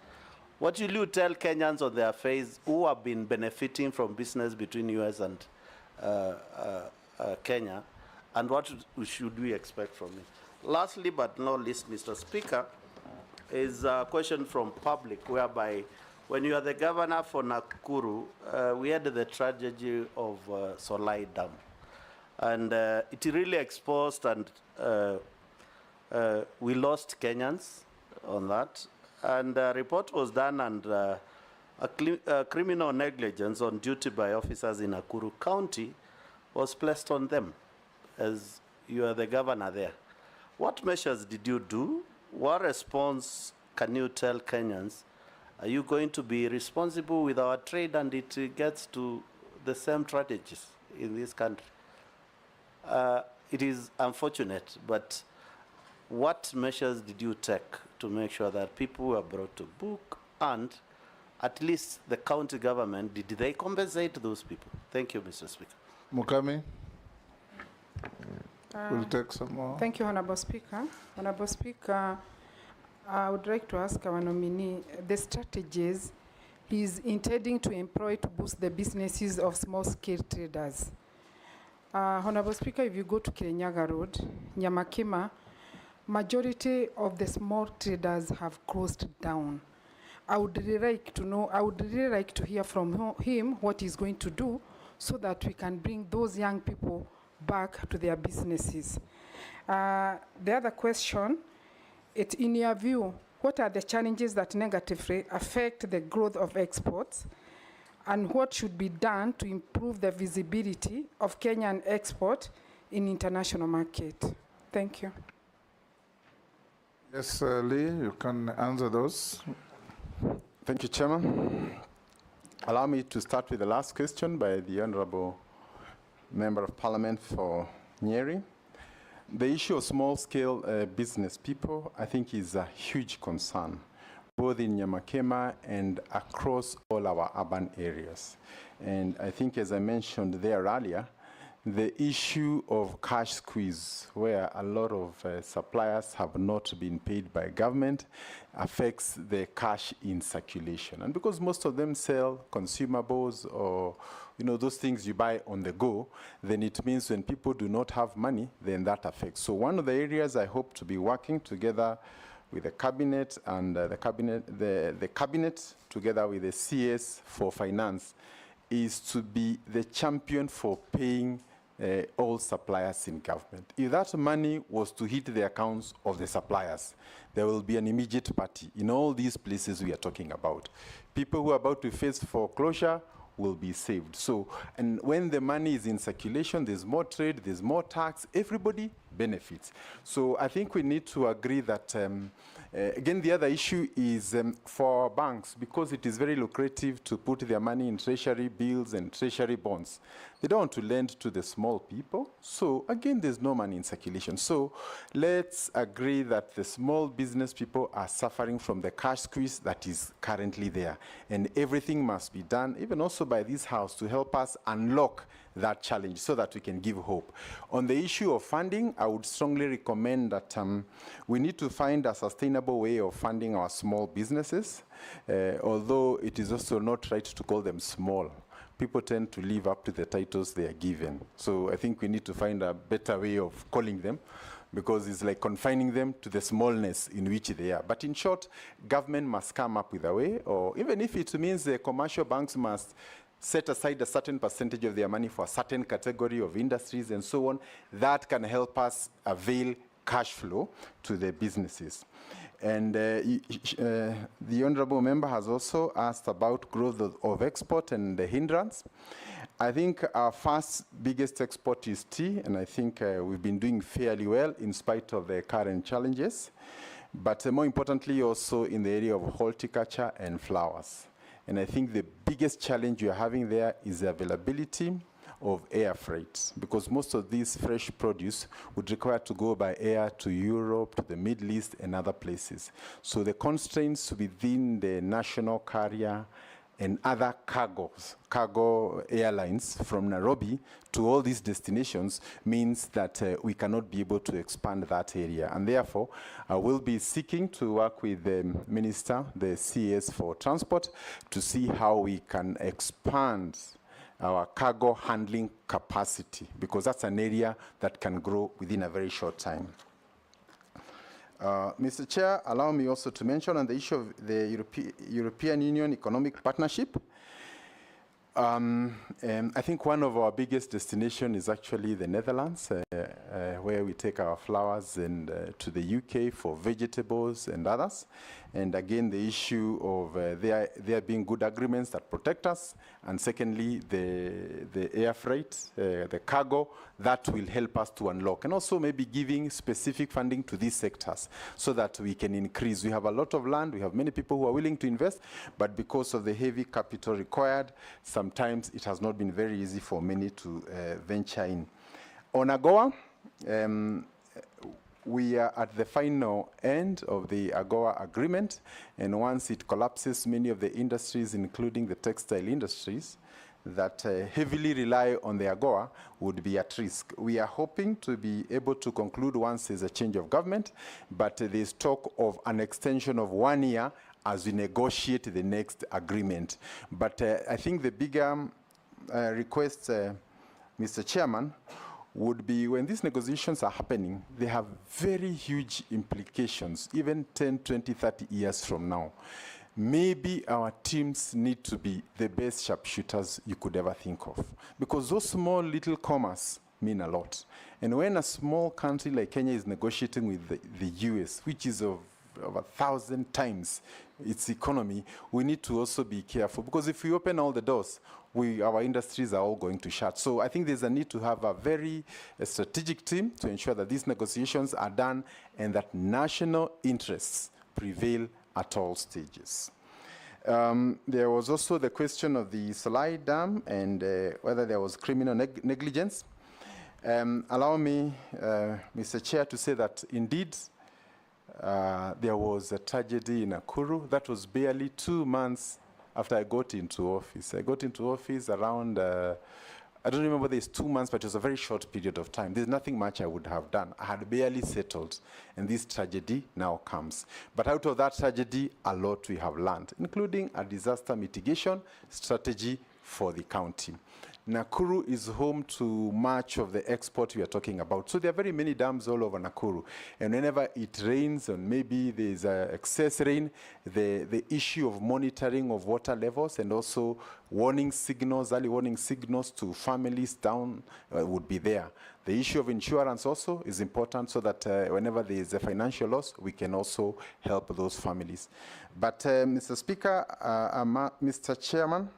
what will you tell Kenyans on their face who have been benefiting from business between US and Kenya, and what should we expect from it? Lastly, but not least, Mr. Speaker, is a question from public, whereby when you are the governor for Nakuru, we had the tragedy of Solai Dam. And it really exposed, and we lost Kenyans on that. And a report was done, and a criminal negligence on duty by officers in Nakuru County was placed on them, as you are the governor there. What measures did you do? What response can you tell Kenyans? Are you going to be responsible with our trade, and it gets to the same strategies in this country? It is unfortunate, but what measures did you take to make sure that people were brought to book, and at least the county government, did they compensate those people? Thank you, Mr. Speaker. Mukami, we'll take some more. Thank you, Honorable Speaker. Honorable Speaker, I would like to ask our nominee the strategies he's intending to employ to boost the businesses of small-scale traders. Honorable Speaker, if you go to Kirinyaga Road, Nyamakima, majority of the small traders have closed down. I would really like to know, I would really like to hear from him what he's going to do so that we can bring those young people back to their businesses. The other question, it's in your view, what are the challenges that negatively affect the growth of exports, and what should be done to improve the visibility of Kenyan export in international market? Thank you. Yes, Lee, you can answer those. Thank you, Chairman. Allow me to start with the last question by the Honorable Member of Parliament for Nyeri. The issue of small-scale business people, I think, is a huge concern, both in Nyamakema and across all our urban areas. And I think, as I mentioned there earlier, the issue of cash squeeze, where a lot of suppliers have not been paid by government, affects the cash in circulation. And because most of them sell consumables or those things you buy on the go, then it means when people do not have money, then that affects. So one of the areas I hope to be working together with the cabinet and the cabinet together with the CS for finance is to be the champion for paying all suppliers in government. If that money was to hit the accounts of the suppliers, there will be an immediate party in all these places we are talking about. People who are about to face foreclosure will be saved. So, and when the money is in circulation, there's more trade, there's more tax, everybody benefits. So I think we need to agree that, again, the other issue is for banks, because it is very lucrative to put their money in treasury bills and treasury bonds. They don't want to lend to the small people. So again, there's no money in circulation. So let's agree that the small business people are suffering from the cash squeeze that is currently there. And everything must be done, even also by this House, to help us unlock that challenge so that we can give hope. On the issue of funding, I would strongly recommend that we need to find a sustainable way of funding our small businesses, although it is also not right to call them small. People tend to live up to the titles they are given. So I think we need to find a better way of calling them, because it's like confining them to the smallness in which they are. But in short, government must come up with a way, or even if it means the commercial banks must set aside a certain percentage of their money for a certain category of industries and so on, that can help us avail cash flow to the businesses. And the Honourable Member has also asked about growth of export and the hindrance. I think our first biggest export is tea, and I think we've been doing fairly well in spite of the current challenges. But more importantly, also in the area of horticulture and flowers. And I think the biggest challenge you're having there is the availability of air freight, because most of these fresh produce would require to go by air to Europe, to the Middle East, and other places. So the constraints within the national carrier and other cargo airlines from Nairobi to all these destinations means that we cannot be able to expand that area. And therefore, I will be seeking to work with the Minister, the CS for Transport, to see how we can expand our cargo handling capacity, because that's an area that can grow within a very short time. Mr. Chair, allow me also to mention on the issue of the European Union Economic Partnership. I think one of our biggest destinations is actually the Netherlands, where we take our flowers and to the UK for vegetables and others. And again, the issue of there being good agreements that protect us, and secondly, the air freight, the cargo, that will help us to unlock. And also maybe giving specific funding to these sectors so that we can increase. We have a lot of land, we have many people who are willing to invest, but because of the heavy capital required, sometimes it has not been very easy for many to venture in. On AGOA, we are at the final end of the AGOA agreement, and once it collapses, many of the industries, including the textile industries, that heavily rely on the AGOA would be at risk. We are hoping to be able to conclude once there's a change of government, but there's talk of an extension of 1 year as we negotiate the next agreement. But I think the bigger request, Mr. Chairman, would be when these negotiations are happening, they have very huge implications, even 10, 20, 30 years from now. Maybe our teams need to be the best sharpshooters you could ever think of, because those small little commas mean a lot. And when a small country like Kenya is negotiating with the US, which is of 1,000 times its economy, we need to also be careful, because if we open all the doors, our industries are all going to shut. So I think there's a need to have a very strategic team to ensure that these negotiations are done and that national interests prevail at all stages. There was also the question of the Salai Dam and whether there was criminal negligence. Allow me, Mr. Chair, to say that indeed there was a tragedy in Nakuru. That was barely 2 months after I got into office. I got into office around, I don't remember whether it's 2 months, but it was a very short period of time. There's nothing much I would have done. I had barely settled, and this tragedy now comes. But out of that tragedy, a lot we have learned, including a disaster mitigation strategy for the county. Nakuru is home to much of the export we are talking about. So there are very many dams all over Nakuru. And whenever it rains, and maybe there's excess rain, the issue of monitoring of water levels and also warning signals, early warning signals to families down would be there. The issue of insurance also is important, so that whenever there is a financial loss, we can also help those families. But Mr. Speaker, Mr. Chairman,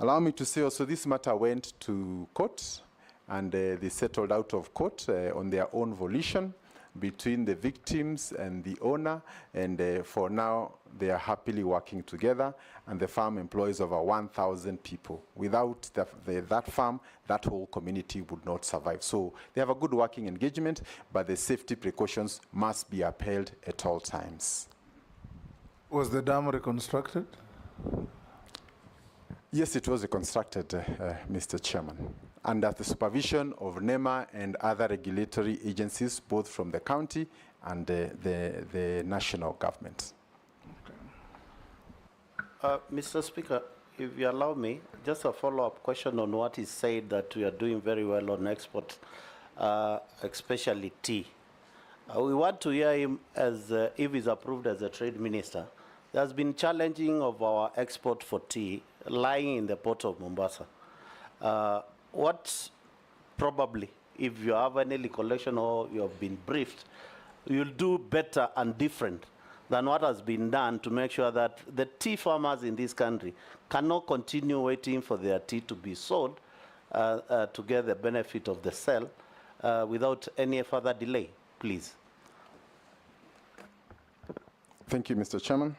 allow me to say also this matter went to court, and they settled out of court on their own volition between the victims and the owner, and for now they are happily working together, and the farm employs over 1,000 people. Without that farm, that whole community would not survive. So they have a good working engagement, but the safety precautions must be upheld at all times. Was the dam reconstructed? Yes, it was reconstructed, Mr. Chairman, under the supervision of NEMA and other regulatory agencies, both from the county and the national government. Mr. Speaker, if you allow me, just a follow-up question on what is said, that we are doing very well on export, especially tea. We want to hear him as if he's approved as a trade minister. There's been challenging of our export for tea lying in the port of Mombasa. What probably, if you have any recollection or you have been briefed, you'll do better and different than what has been done to make sure that the tea farmers in this country cannot continue waiting for their tea to be sold to get the benefit of the sale without any further delay, please. Thank you, Mr. Chairman.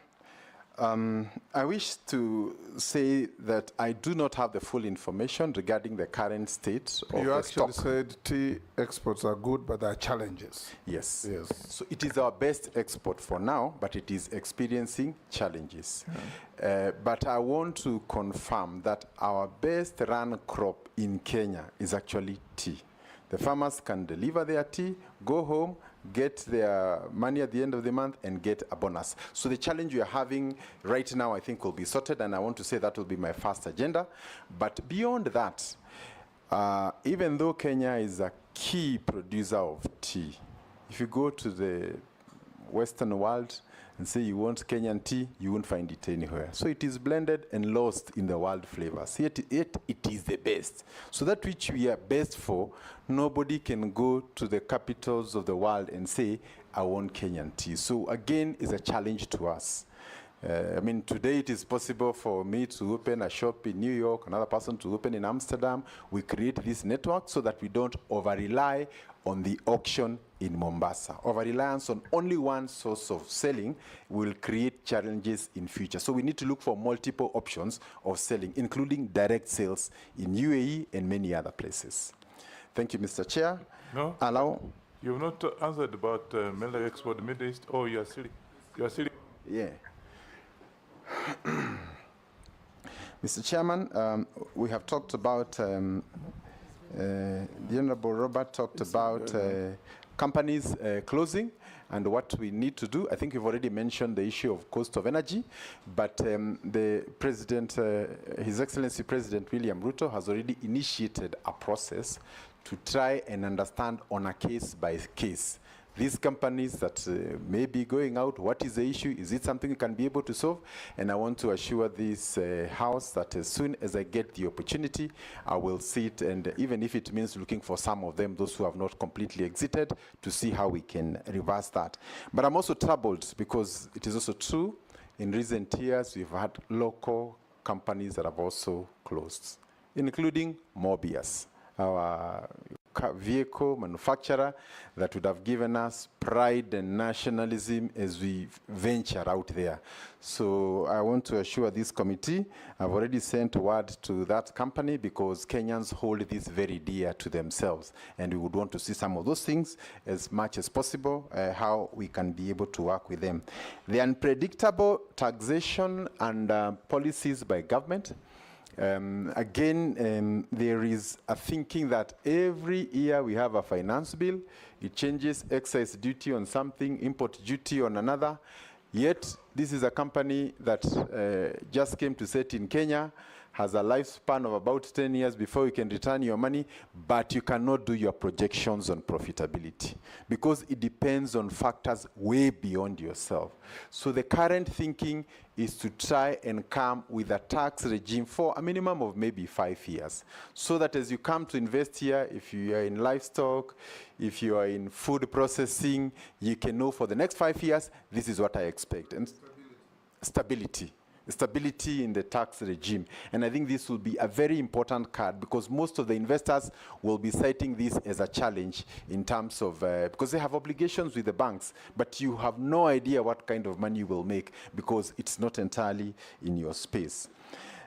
I wish to say that I do not have the full information regarding the current state of you the actually stock. said tea exports are good, but there are challenges. Yes. Yes. So it is our best export for now, but it is experiencing challenges. But I want to confirm that our best run crop in Kenya is actually tea. The farmers can deliver their tea, go home, get their money at the end of the month, and get a bonus. So the challenge we are having right now, I think, will be sorted, and I want to say that will be my first agenda. But beyond that, even though Kenya is a key producer of tea, if you go to the Western world and say you want Kenyan tea, you won't find it anywhere. So it is blended and lost in the world flavors. Yet it is the best. So that which we are best for, nobody can go to the capitals of the world and say, I want Kenyan tea. So again, it's a challenge to us. I mean, today it is possible for me to open a shop in New York, another person to open in Amsterdam. We create this network so that we don't over-rely on the auction in Mombasa. Over-reliance on only one source of selling will create challenges in future. So we need to look for multiple options of selling, including direct sales in UAE and many other places. Thank you, Mr. Chair. No, you have not answered about millet export to Middle East. Oh, you are still. Yeah. Mr. Chairman, we have talked about, the Honorable Robert talked about companies closing and what we need to do. I think you've already mentioned the issue of cost of energy, but the President, His Excellency President William Ruto has already initiated a process to try and understand on a case by case these companies that may be going out, what is the issue? Is it something we can be able to solve? And I want to assure this House that as soon as I get the opportunity, I will sit, and even if it means looking for some of them, those who have not completely exited, to see how we can reverse that. But I'm also troubled because it is also true, in recent years, we've had local companies that have also closed, including Mobius, our vehicle manufacturer that would have given us pride and nationalism as we venture out there. So I want to assure this committee, I've already sent word to that company because Kenyans hold this very dear to themselves, and we would want to see some of those things as much as possible, how we can be able to work with them. The unpredictable taxation and policies by government. There is a thinking that every year we have a finance bill, it changes excise duty on something, import duty on another, yet this is a company that just came to set in Kenya, has a lifespan of about 10 years before you can return your money, but you cannot do your projections on profitability because it depends on factors way beyond yourself. So the current thinking is to try and come with a tax regime for a minimum of maybe 5 years, so that as you come to invest here, if you are in livestock, if you are in food processing, you can know for the next 5 years, this is what I expect. And stability in the tax regime. And I think this will be a very important card because most of the investors will be citing this as a challenge in terms of, because they have obligations with the banks, but you have no idea what kind of money you will make because it's not entirely in your space.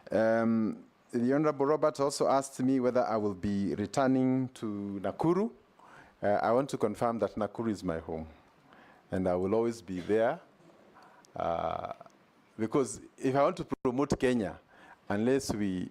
The Honorable Robert also asked me whether I will be returning to Nakuru. I want to confirm that Nakuru is my home and I will always be there. Because if I want to promote Kenya, unless we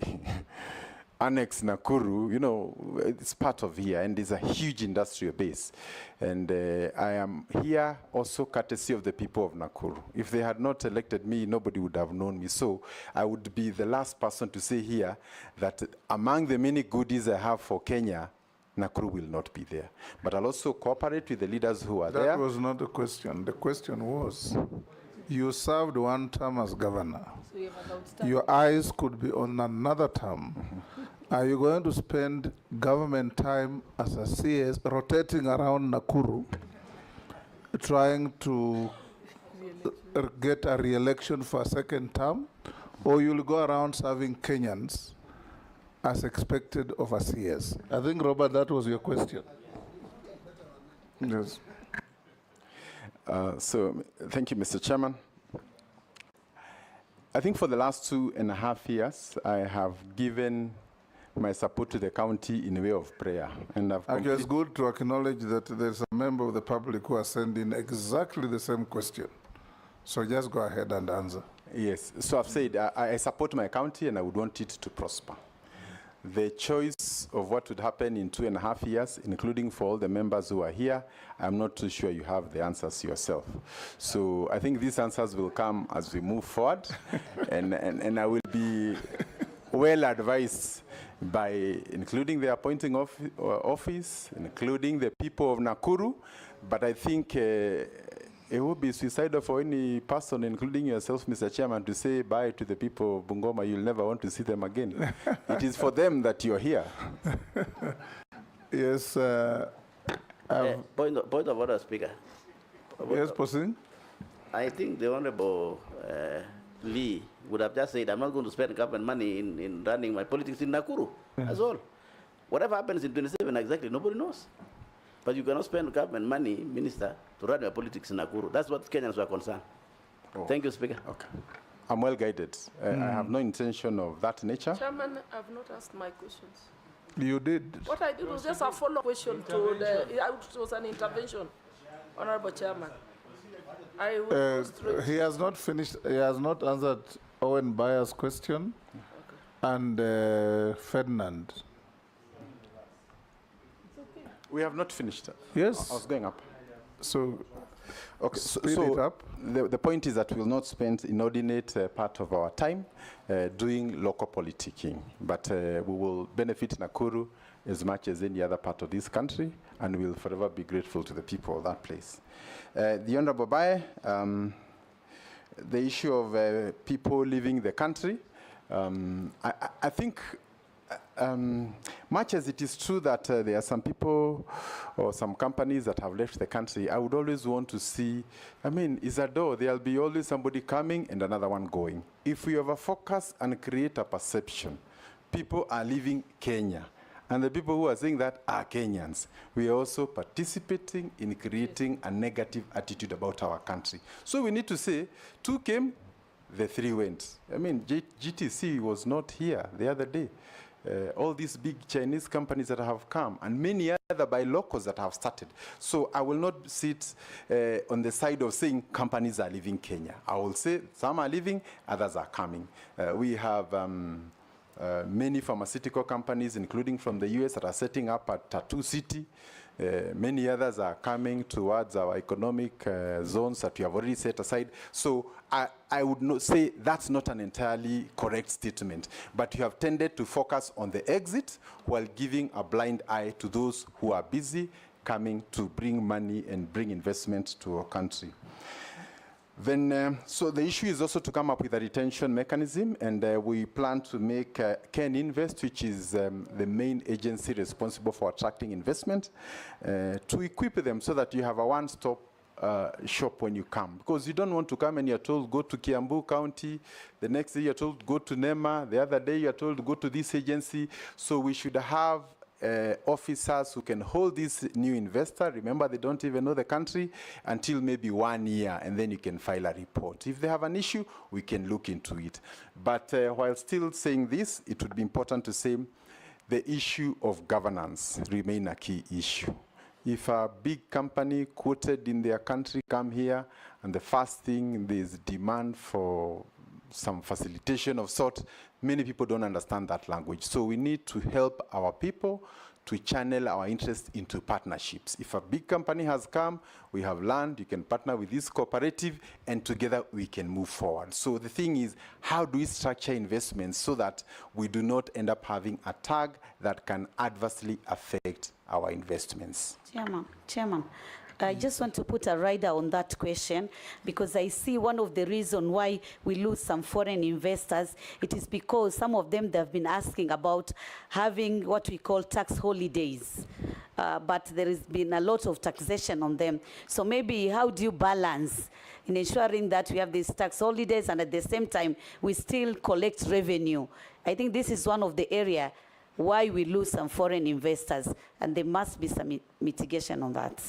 annex Nakuru, you know, it's part of here, and there's a huge industrial base. And I am here also courtesy of the people of Nakuru. If they had not elected me, nobody would have known me. So I would be the last person to say here that among the many goodies I have for Kenya, Nakuru will not be there. But I'll also cooperate with the leaders who are there. That was not the question. The question was, you served one term as governor. So your eyes could be on another term. Are you going to spend government time as a CS rotating around Nakuru, trying to get a re-election for a second term, or you'll go around serving Kenyans as expected of a CS? I think, Robert, that was your question. Yes. So thank you, Mr. Chairman. I think for the last 2.5 years, I have given my support to the county in a way of prayer. And actually, it's good to acknowledge that there's a member of the public who has sent in exactly the same question. So just go ahead and answer. Yes. So I've said I support my county and I would want it to prosper. The choice of what would happen in 2.5 years, including for all the members who are here, I'm not too sure you have the answers yourself. So I think these answers will come as we move forward, and I will be well advised by including the appointing office, including the people of Nakuru, but I think it would be suicidal for any person, including yourself, Mr. Chairman, to say bye to the people of Bungoma. You'll never want to see them again. It is for them that you're here. Yes. Point of order, Speaker. Yes, proceed. I think the Honorable Lee would have just said, I'm not going to spend government money in running my politics in Nakuru. That's all. Whatever happens in 27 exactly, nobody knows. But you cannot spend government money, Minister, to run your politics in Nakuru. That's what Kenyans were concerned. Oh. Thank you, Speaker. Okay. I'm well guided. I have no intention of that nature. Chairman, I've not asked my questions. You did. What I did was just a follow-up question to it was an intervention, Honorable Chairman. I will go straight. He has not finished. He has not answered Owen Bayer's question, and Ferdinand. We have not finished. Yes. I was going up. So, okay, speed it up. The point is that we will not spend inordinate part of our time doing local politicking, but we will benefit Nakuru as much as any other part of this country, and we will forever be grateful to the people of that place. The Honorable Baye, the issue of people leaving the country, I think much as it is true that there are some people or some companies that have left the country, I would always want to see, I mean, is a door, there'll be always somebody coming and another one going. If we over-focus and create a perception, people are leaving Kenya, and the people who are saying that are Kenyans, we are also participating in creating a negative attitude about our country. So we need to say, 2 came, the 3 went. I mean, GTC was not here the other day. All these big Chinese companies that have come, and many other buy locals that have started. So I will not sit on the side of saying companies are leaving Kenya. I will say some are leaving, others are coming. We have many pharmaceutical companies, including from the US, that are setting up at Tattoo City. Many others are coming towards our economic zones that we have already set aside. So I would not say that's not an entirely correct statement, but you have tended to focus on the exit while giving a blind eye to those who are busy coming to bring money and bring investment to our country. Then, so the issue is also to come up with a retention mechanism, and we plan to make Ken Invest, which is the main agency responsible for attracting investment, to equip them so that you have a one-stop shop when you come. Because you don't want to come and you're told, go to Kiambu County, the next day you're told, go to NEMA, the other day you're told, go to this agency. So we should have officers who can hold this new investor. Remember, they don't even know the country until maybe 1 year, and then you can file a report. If they have an issue, we can look into it. But while still saying this, it would be important to say the issue of governance remain a key issue. If a big company quoted in their country come here, and the first thing there's demand for some facilitation of sort, many people don't understand that language. So we need to help our people to channel our interest into partnerships. If a big company has come, we have learned, you can partner with this cooperative, and together we can move forward. So the thing is, how do we structure investments so that we do not end up having a tag that can adversely affect our investments? Chairman, I just want to put a rider on that question, because I see one of the reasons why we lose some foreign investors. It is because some of them, they've been asking about having what we call tax holidays. But there has been a lot of taxation on them. So maybe how do you balance in ensuring that we have these tax holidays and at the same time we still collect revenue? I think this is one of the areas why we lose some foreign investors, and there must be some mitigation on that.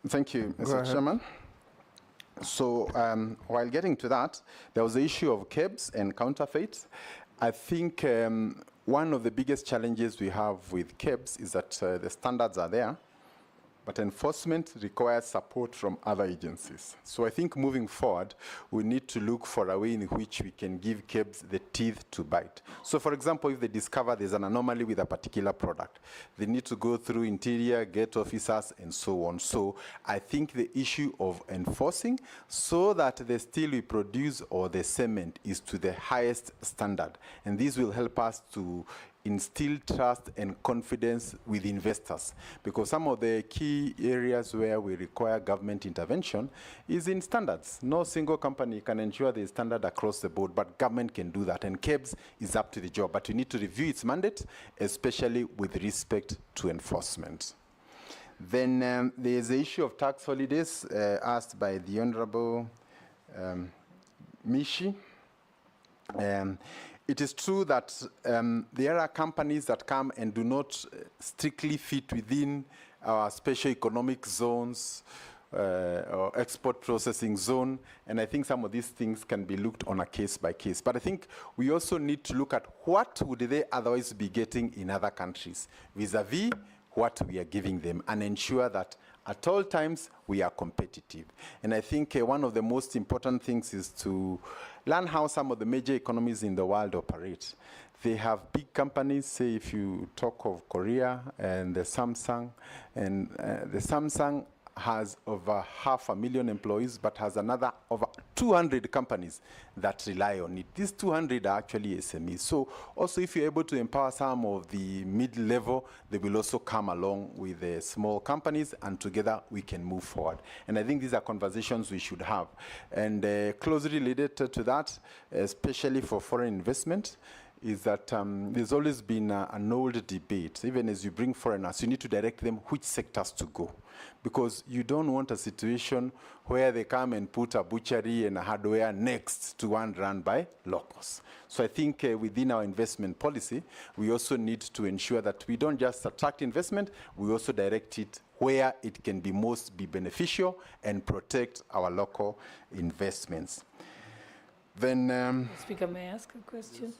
Thank you, Mr. Chairman. So while getting to that, there was the issue of KEBS and counterfeits. I think one of the biggest challenges we have with KEBS is that the standards are there, but enforcement requires support from other agencies. So I think moving forward, we need to look for a way in which we can give KEBS the teeth to bite. So for example, if they discover there's an anomaly with a particular product, they need to go through interior, get officers, and so on. So I think the issue of enforcing so that the steel we produce or the cement is to the highest standard. And this will help us to instill trust and confidence with investors, because some of the key areas where we require government intervention is in standards. No single company can ensure the standard across the board, but government can do that, and KEBS is up to the job. But we need to review its mandate, especially with respect to enforcement. Then there's the issue of tax holidays asked by the Honorable Mishi. It is true that there are companies that come and do not strictly fit within our special economic zones or export processing zone, and I think some of these things can be looked on a case by case. But I think we also need to look at what would they otherwise be getting in other countries vis-a-vis what we are giving them, and ensure that at all times we are competitive. And I think one of the most important things is to learn how some of the major economies in the world operate. They have big companies, say if you talk of Korea and the Samsung, and the Samsung has over 500,000 employees, but has another over 200 companies that rely on it. These 200 are actually SMEs. So also if you're able to empower some of the mid-level, they will also come along with the small companies, and together we can move forward. And I think these are conversations we should have. And closely related to that, especially for foreign investment, is that there's always been an old debate. Even as you bring foreigners, you need to direct them which sectors to go. Because you don't want a situation where they come and put a butchery and a hardware next to one run by locals. So I think within our investment policy, we also need to ensure that we don't just attract investment, we also direct it where it can be most beneficial and protect our local investments. Then, Speaker, may I ask a question?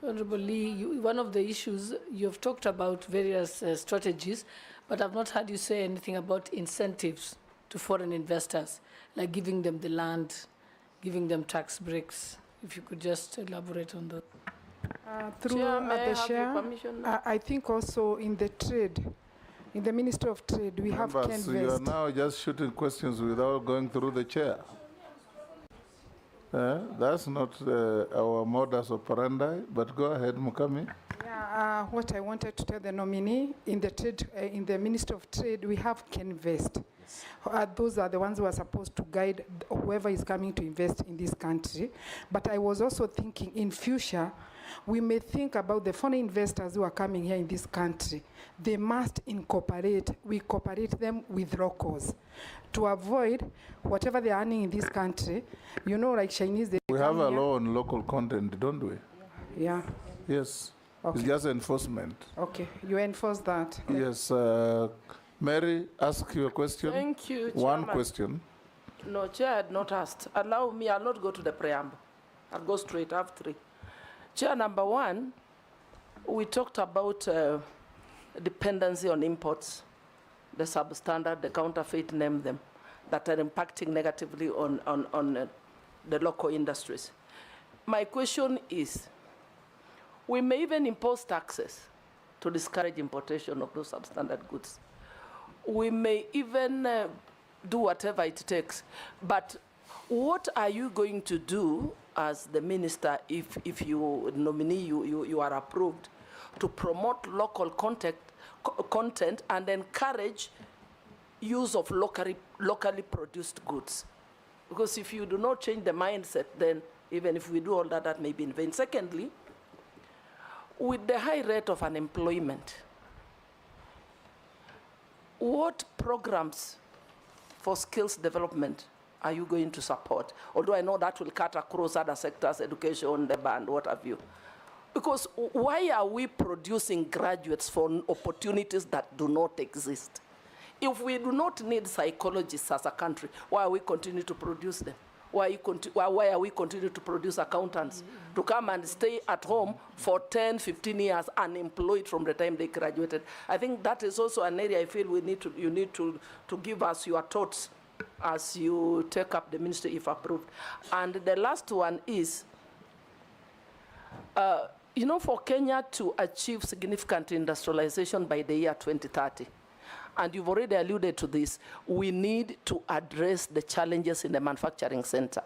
Honorable Lee, one of the issues, you've talked about various strategies, but I've not heard you say anything about incentives to foreign investors, like giving them the land, giving them tax breaks. If you could just elaborate on that. Through the chair, I think also in the trade, in the Ministry of Trade, we have Members, you are now just shooting questions without going through the chair. That's not our modus operandi, but go ahead, Mukami. Yeah, what I wanted to tell the nominee, in the trade, in the Ministry of Trade, we have Kinvest. Yes. Those are the ones who are supposed to guide whoever is coming to invest in this country. But I was also thinking in future, we may think about the foreign investors who are coming here in this country. They must we cooperate them with locals to avoid whatever they are earning in this country. You know, like Chinese, they We have a law on local content, don't we? Yeah. Yes. Okay. It's just enforcement. Okay, you enforce that. Yes. Mary, ask your question. Thank you, One Chairman. question. No, Chair, I had not asked. Allow me, I'll not go to the preamble. I'll go straight, I have three. Chair, number one, we talked about dependency on imports, the substandard, the counterfeit, name them, that are impacting negatively on the local industries. My question is, we may even impose taxes to discourage importation of those substandard goods. We may even do whatever it takes, but what are you going to do as the minister if you nominee, you are approved to promote local content and encourage use of locally produced goods? Because if you do not change the mindset, then even if we do all that, that may be in vain. Secondly, with the high rate of unemployment, what programs for skills development are you going to support? Although I know that will cut across other sectors, education, labor, and what have you. Because why are we producing graduates for opportunities that do not exist? If we do not need psychologists as a country, why are we continuing to produce them? why are we continuing to produce accountants to come and stay at home for 10, 15 years unemployed from the time they graduated? I think that is also an area I feel you need to give us your thoughts as you take up the ministry if approved. And the last one is, you know, for Kenya to achieve significant industrialization by the year 2030, and you've already alluded to this, we need to address the challenges in the manufacturing sector.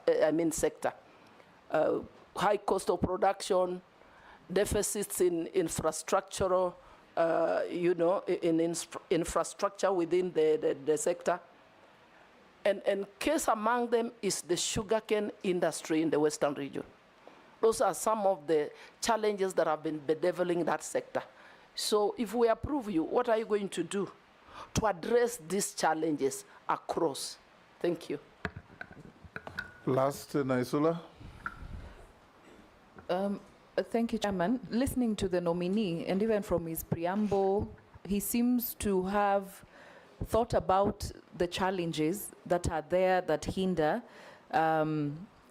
High cost of production, deficits in infrastructural, infrastructure within the sector. And case among them is the sugarcane industry in the Western region. Those are some of the challenges that have been bedeviling that sector. So if we approve you, what are you going to do to address these challenges across? Thank you. Last, Naisula. Thank you, Chairman. Listening to the nominee, and even from his preamble, he seems to have thought about the challenges that are there that hinder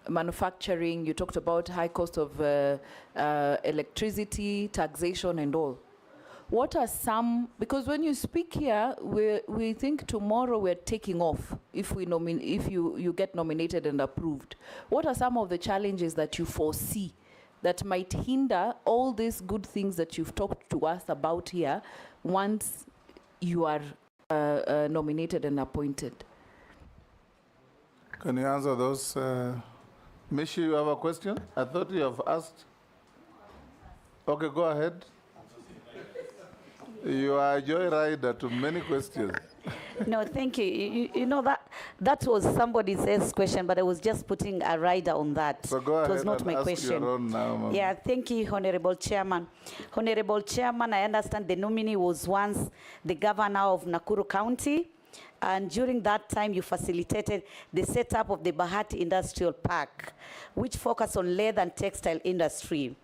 manufacturing. You talked about high cost of electricity, taxation, and all. What are some, because when you speak here, we think tomorrow we're taking off if you get nominated and approved. What are some of the challenges that you foresee that might hinder all these good things that you've talked to us about here once you are nominated and appointed? Can you answer those? Mishi, you have a question? I thought you have asked. Okay, go ahead. You are a joyrider to many questions. No, thank you. You know, that was somebody else's question, but I was just putting a rider on that. So go ahead. It was not and my ask question. Your own now, yeah, thank you, Honorable Chairman. Honorable Chairman, I understand the nominee was once the governor of Nakuru County, and during that time you facilitated the setup of the Bahati Industrial Park, which focused on leather and textile industry.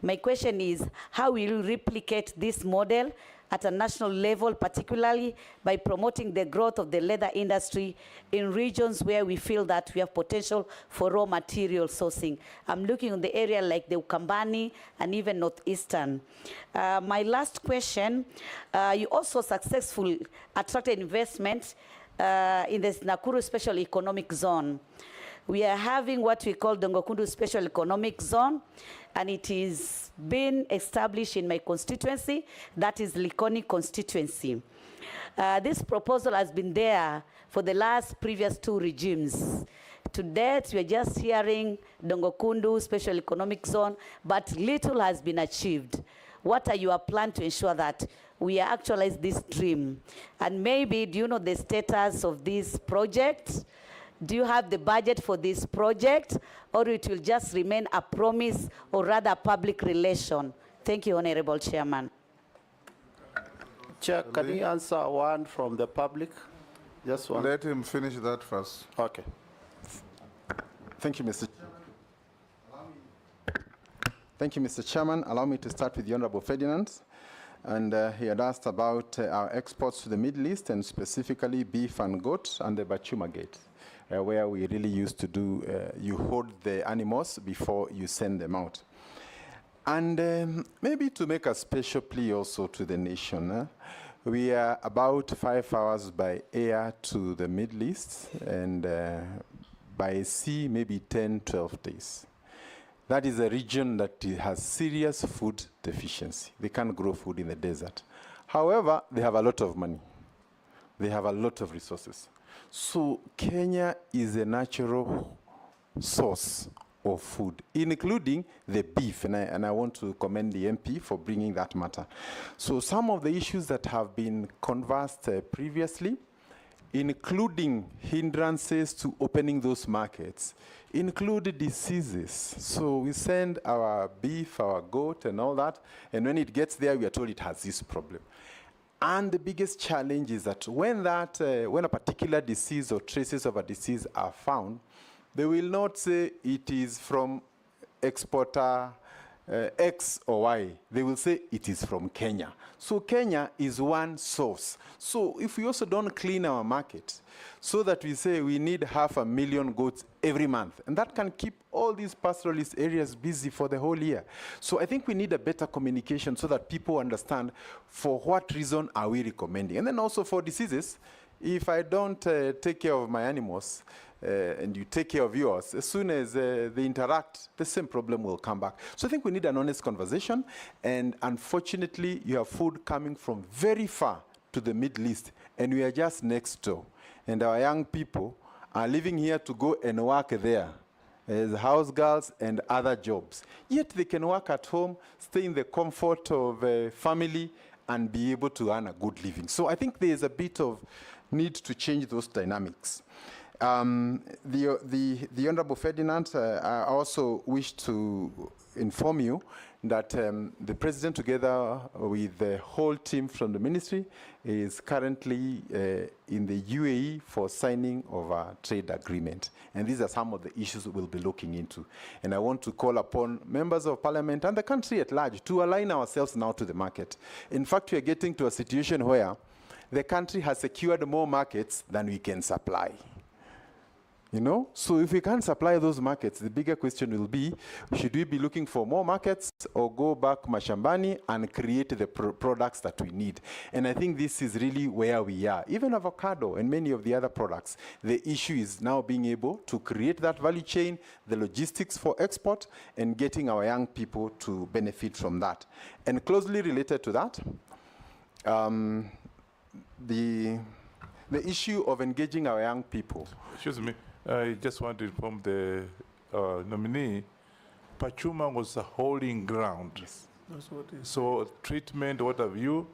My question is, how will you replicate this model at a national level, particularly by promoting the growth of the leather industry in regions where we feel that we have potential for raw material sourcing? I'm looking at the area like the Ukambani and even Northeastern. My last question, you also successfully attracted investment in the Nakuru Special Economic Zone. We are having what we call Dongokundu Special Economic Zone, and it is been established in my constituency, that is Likoni constituency. This proposal has been there for the previous two regimes. To date, we are just hearing Dongokundu Special Economic Zone, but little has been achieved. What are your plans to ensure that we actualize this dream? And maybe, do you know the status of this project? Do you have the budget for this project, or it will just remain a promise or rather public relation? Thank you, Honorable Chairman. Chair, can you answer one from the public? Just one. Let him finish that first. Okay. Thank you, Mr. Thank you, Mr. Chairman. Allow me to start with the Honorable Ferdinand. And he had asked about our exports to the Middle East, and specifically beef and goat and the Bachuma Gate. Where we really used to do, you hold the animals before you send them out. And maybe to make a special plea also to the nation, we are about 5 hours by air to the Middle East, and by sea, maybe 10, 12 days. That is a region that has serious food deficiency. They can't grow food in the desert. However, they have a lot of money. They have a lot of resources. So Kenya is a natural source of food, including the beef, and I want to commend the MP for bringing that matter. So some of the issues that have been conversed previously, including hindrances to opening those markets, include diseases. So we send our beef, our goat, and all that, and when it gets there, we are told it has this problem. And the biggest challenge is that when a particular disease or traces of a disease are found, they will not say it is from exporter X or Y, they will say it is from Kenya. So Kenya is one source. So if we also don't clean our market, so that we say we need 500,000 goats every month, and that can keep all these pastoralist areas busy for the whole year. So I think we need a better communication so that people understand for what reason are we recommending. And then also for diseases, if I don't take care of my animals, and you take care of yours, as soon as they interact, the same problem will come back. So I think we need an honest conversation, and unfortunately, you have food coming from very far to the Middle East, and we are just next door. And our young people are living here to go and work there as house girls and other jobs. Yet they can work at home, stay in the comfort of a family, and be able to earn a good living. So I think there is a bit of need to change those dynamics. The Honorable Ferdinand, I also wish to inform you that the President, together with the whole team from the ministry, is currently in the UAE for signing of a trade agreement. And these are some of the issues we'll be looking into. And I want to call upon members of parliament and the country at large to align ourselves now to the market. In fact, we are getting to a situation where the country has secured more markets than we can supply. You know, so if we can't supply those markets, the bigger question will be, should we be looking for more markets or go back mashambani and create the products that we need? And I think this is really where we are. Even avocado and many of the other products, the issue is now being able to create that value chain, the logistics for export, and getting our young people to benefit from that. And closely related to that, the issue of engaging our young people. Excuse me. I just want to inform the nominee, Pachuma was a holding ground. Yes. That's what it is. So treatment, what have you,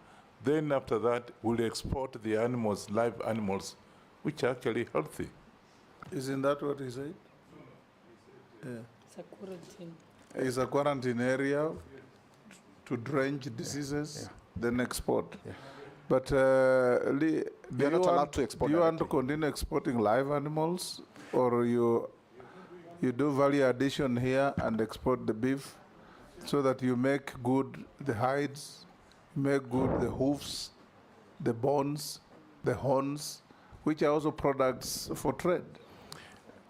then after that, we'll export the animals, live animals, which are actually healthy. Isn't that what he said? Yeah. It's a quarantine. It's a quarantine area to drench diseases, then export. Yeah. But Lee, You're not allowed to export do you want to directly. continue exporting live animals, or you do value addition here and export the beef, so that you make good the hides, make good the hoofs, the bones, the horns, which are also products for trade?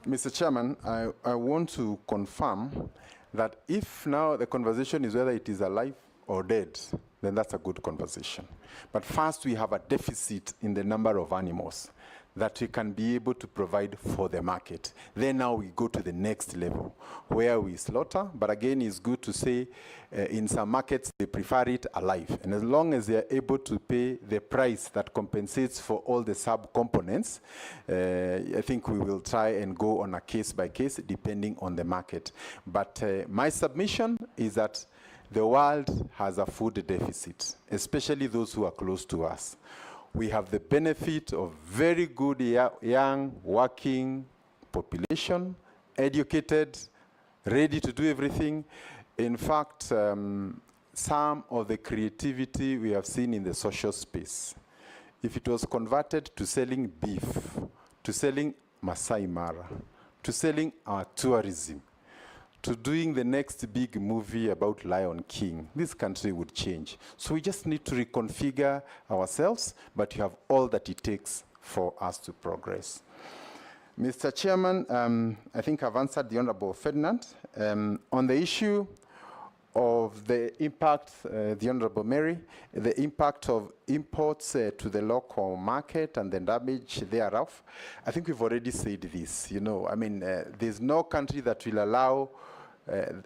Mr. Chairman, I want to confirm that if now the conversation is whether it is alive or dead, then that's a good conversation. But first, we have a deficit in the number of animals that we can be able to provide for the market. Then now we go to the next level where we slaughter, but again, it's good to say in some markets, they prefer it alive. And as long as they're able to pay the price that compensates for all the sub-components, I think we will try and go on a case-by-case depending on the market. But my submission is that the world has a food deficit, especially those who are close to us. We have the benefit of very good young working population, educated, ready to do everything. In fact, some of the creativity we have seen in the social space, if it was converted to selling beef, to selling Masai Mara, to selling our tourism, to doing the next big movie about Lion King, this country would change. So we just need to reconfigure ourselves, but you have all that it takes for us to progress. Mr. Chairman, I think I've answered the Honorable Ferdinand. On the issue of the impact, the Honorable Mary, the impact of imports to the local market and the damage thereof, I think we've already said this. You know, I mean, there's no country that will allow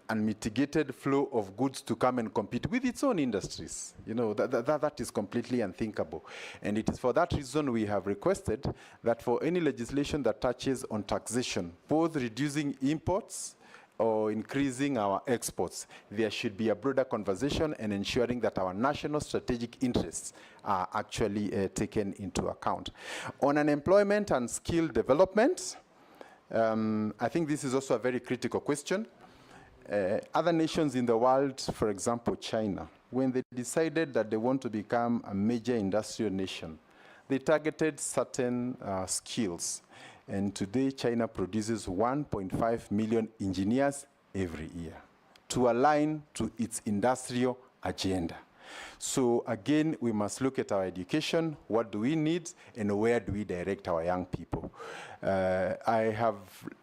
unmitigated flow of goods to come and compete with its own industries. You know, that is completely unthinkable. And it is for that reason we have requested that for any legislation that touches on taxation, both reducing imports or increasing our exports, there should be a broader conversation and ensuring that our national strategic interests are actually taken into account. On unemployment and skill development, I think this is also a very critical question. Other nations in the world, for example, China, when they decided that they want to become a major industrial nation, they targeted certain skills. And today, China produces 1.5 million engineers every year. to align to its industrial agenda. So again, we must look at our education, what do we need, and where do we direct our young people. I have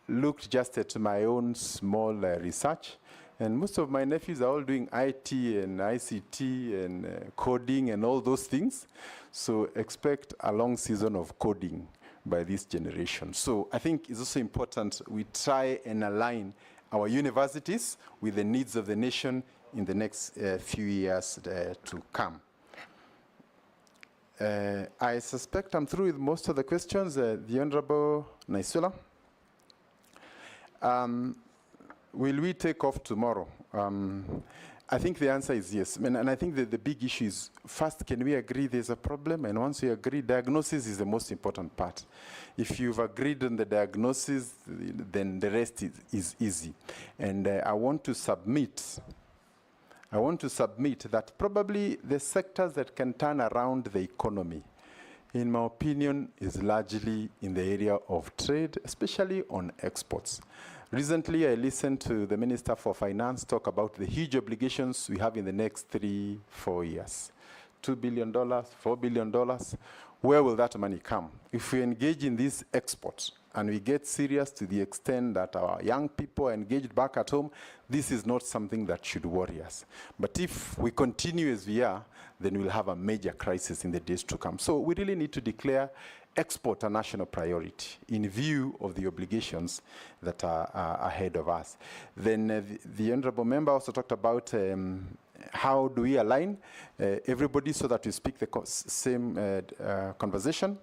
looked just at my own small research, and most of my nephews are all doing IT and ICT and coding and all those things. So expect a long season of coding by this generation. So I think it's also important we try and align our universities with the needs of the nation in the next few years to come. I suspect I'm through with most of the questions. The Honorable Naisula. Will we take off tomorrow? I think the answer is yes. And I think that the big issue is, first, can we agree there's a problem? And once we agree, diagnosis is the most important part. If you've agreed on the diagnosis, then the rest is easy. And I want to submit that probably the sectors that can turn around the economy, in my opinion, is largely in the area of trade, especially on exports. Recently, I listened to the Minister for Finance talk about the huge obligations we have in the next 3-4 years. $2 billion, $4 billion. Where will that money come? If we engage in these exports and we get serious to the extent that our young people are engaged back at home, this is not something that should worry us. But if we continue as we are, then we'll have a major crisis in the days to come. So we really need to declare export a national priority in view of the obligations that are ahead of us. Then the Honourable Member also talked about how do we align everybody so that we speak the same conversation.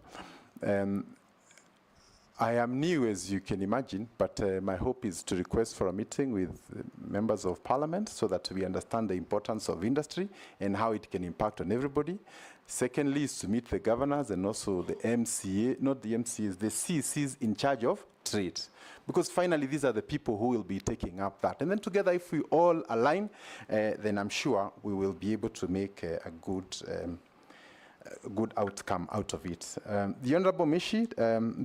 I am new, as you can imagine, but my hope is to request for a meeting with members of parliament so that we understand the importance of industry and how it can impact on everybody. Secondly, is to meet the governors and also the MCA, not the MCAs, the CCs in charge of trade. Because finally, these are the people who will be taking up that. And then together, if we all align, then I'm sure we will be able to make a good outcome out of it. The Honourable Mishi,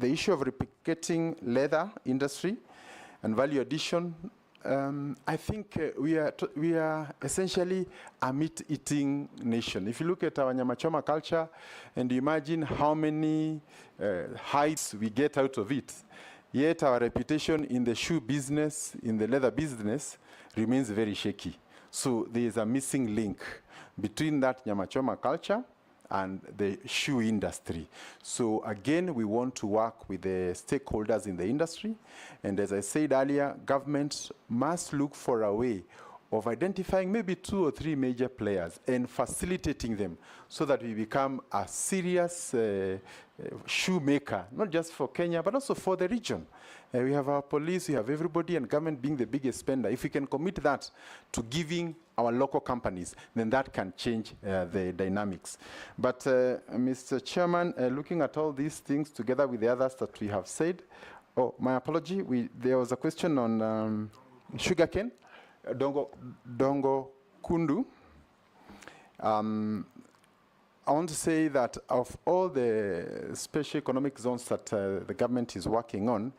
the issue of replicating leather industry and value addition, I think we are essentially a meat-eating nation. If you look at our nyamachoma culture and you imagine how many hides we get out of it, yet our reputation in the shoe business, in the leather business, remains very shaky. So there is a missing link between that nyamachoma culture and the shoe industry. So again, we want to work with the stakeholders in the industry. And as I said earlier, government must look for a way of identifying maybe 2 or 3 major players and facilitating them so that we become a serious shoemaker, not just for Kenya, but also for the region. We have our police, we have everybody, and government being the biggest spender. If we can commit that to giving our local companies, then that can change the dynamics. But Mr. Chairman, looking at all these things together with the others that we have said, oh, my apology, there was a question on sugarcane, Dongo Kundu. I want to say that of all the special economic zones that the government is working on,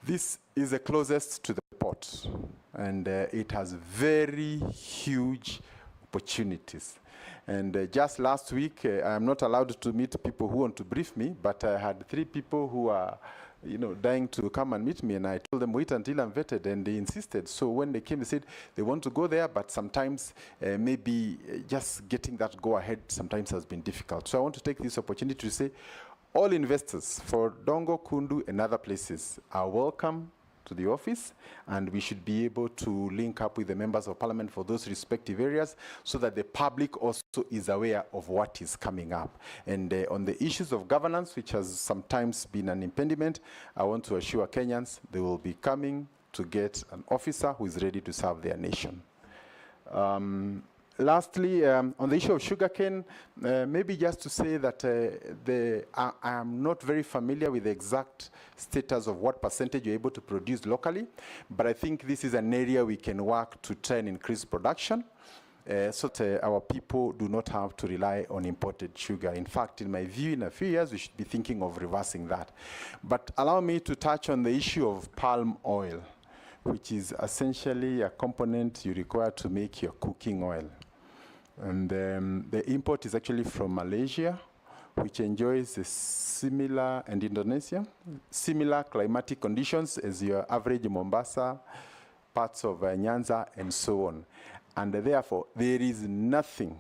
this is the closest to the port, and it has very huge opportunities. And just last week, I'm not allowed to meet people who want to brief me, but I had 3 people who are dying to come and meet me, and I told them, wait until I'm vetted, and they insisted. So when they came, they said they want to go there, but sometimes maybe just getting that go-ahead sometimes has been difficult. So I want to take this opportunity to say all investors for Dongo, Kundu, and other places are welcome to the office, and we should be able to link up with the members of parliament for those respective areas so that the public also is aware of what is coming up. And on the issues of governance, which has sometimes been an impediment, I want to assure Kenyans they will be coming to get an officer who is ready to serve their nation. Lastly, on the issue of sugarcane, maybe just to say that I am not very familiar with the exact status of what percentage you're able to produce locally, but I think this is an area we can work to try and increase production so that our people do not have to rely on imported sugar. In fact, in my view, in a few years, we should be thinking of reversing that. But allow me to touch on the issue of palm oil, which is essentially a component you require to make your cooking oil. And the import is actually from Malaysia, which enjoys a similar, and Indonesia, similar climatic conditions as your average Mombasa, parts of Nyanza, and so on. And therefore, there is nothing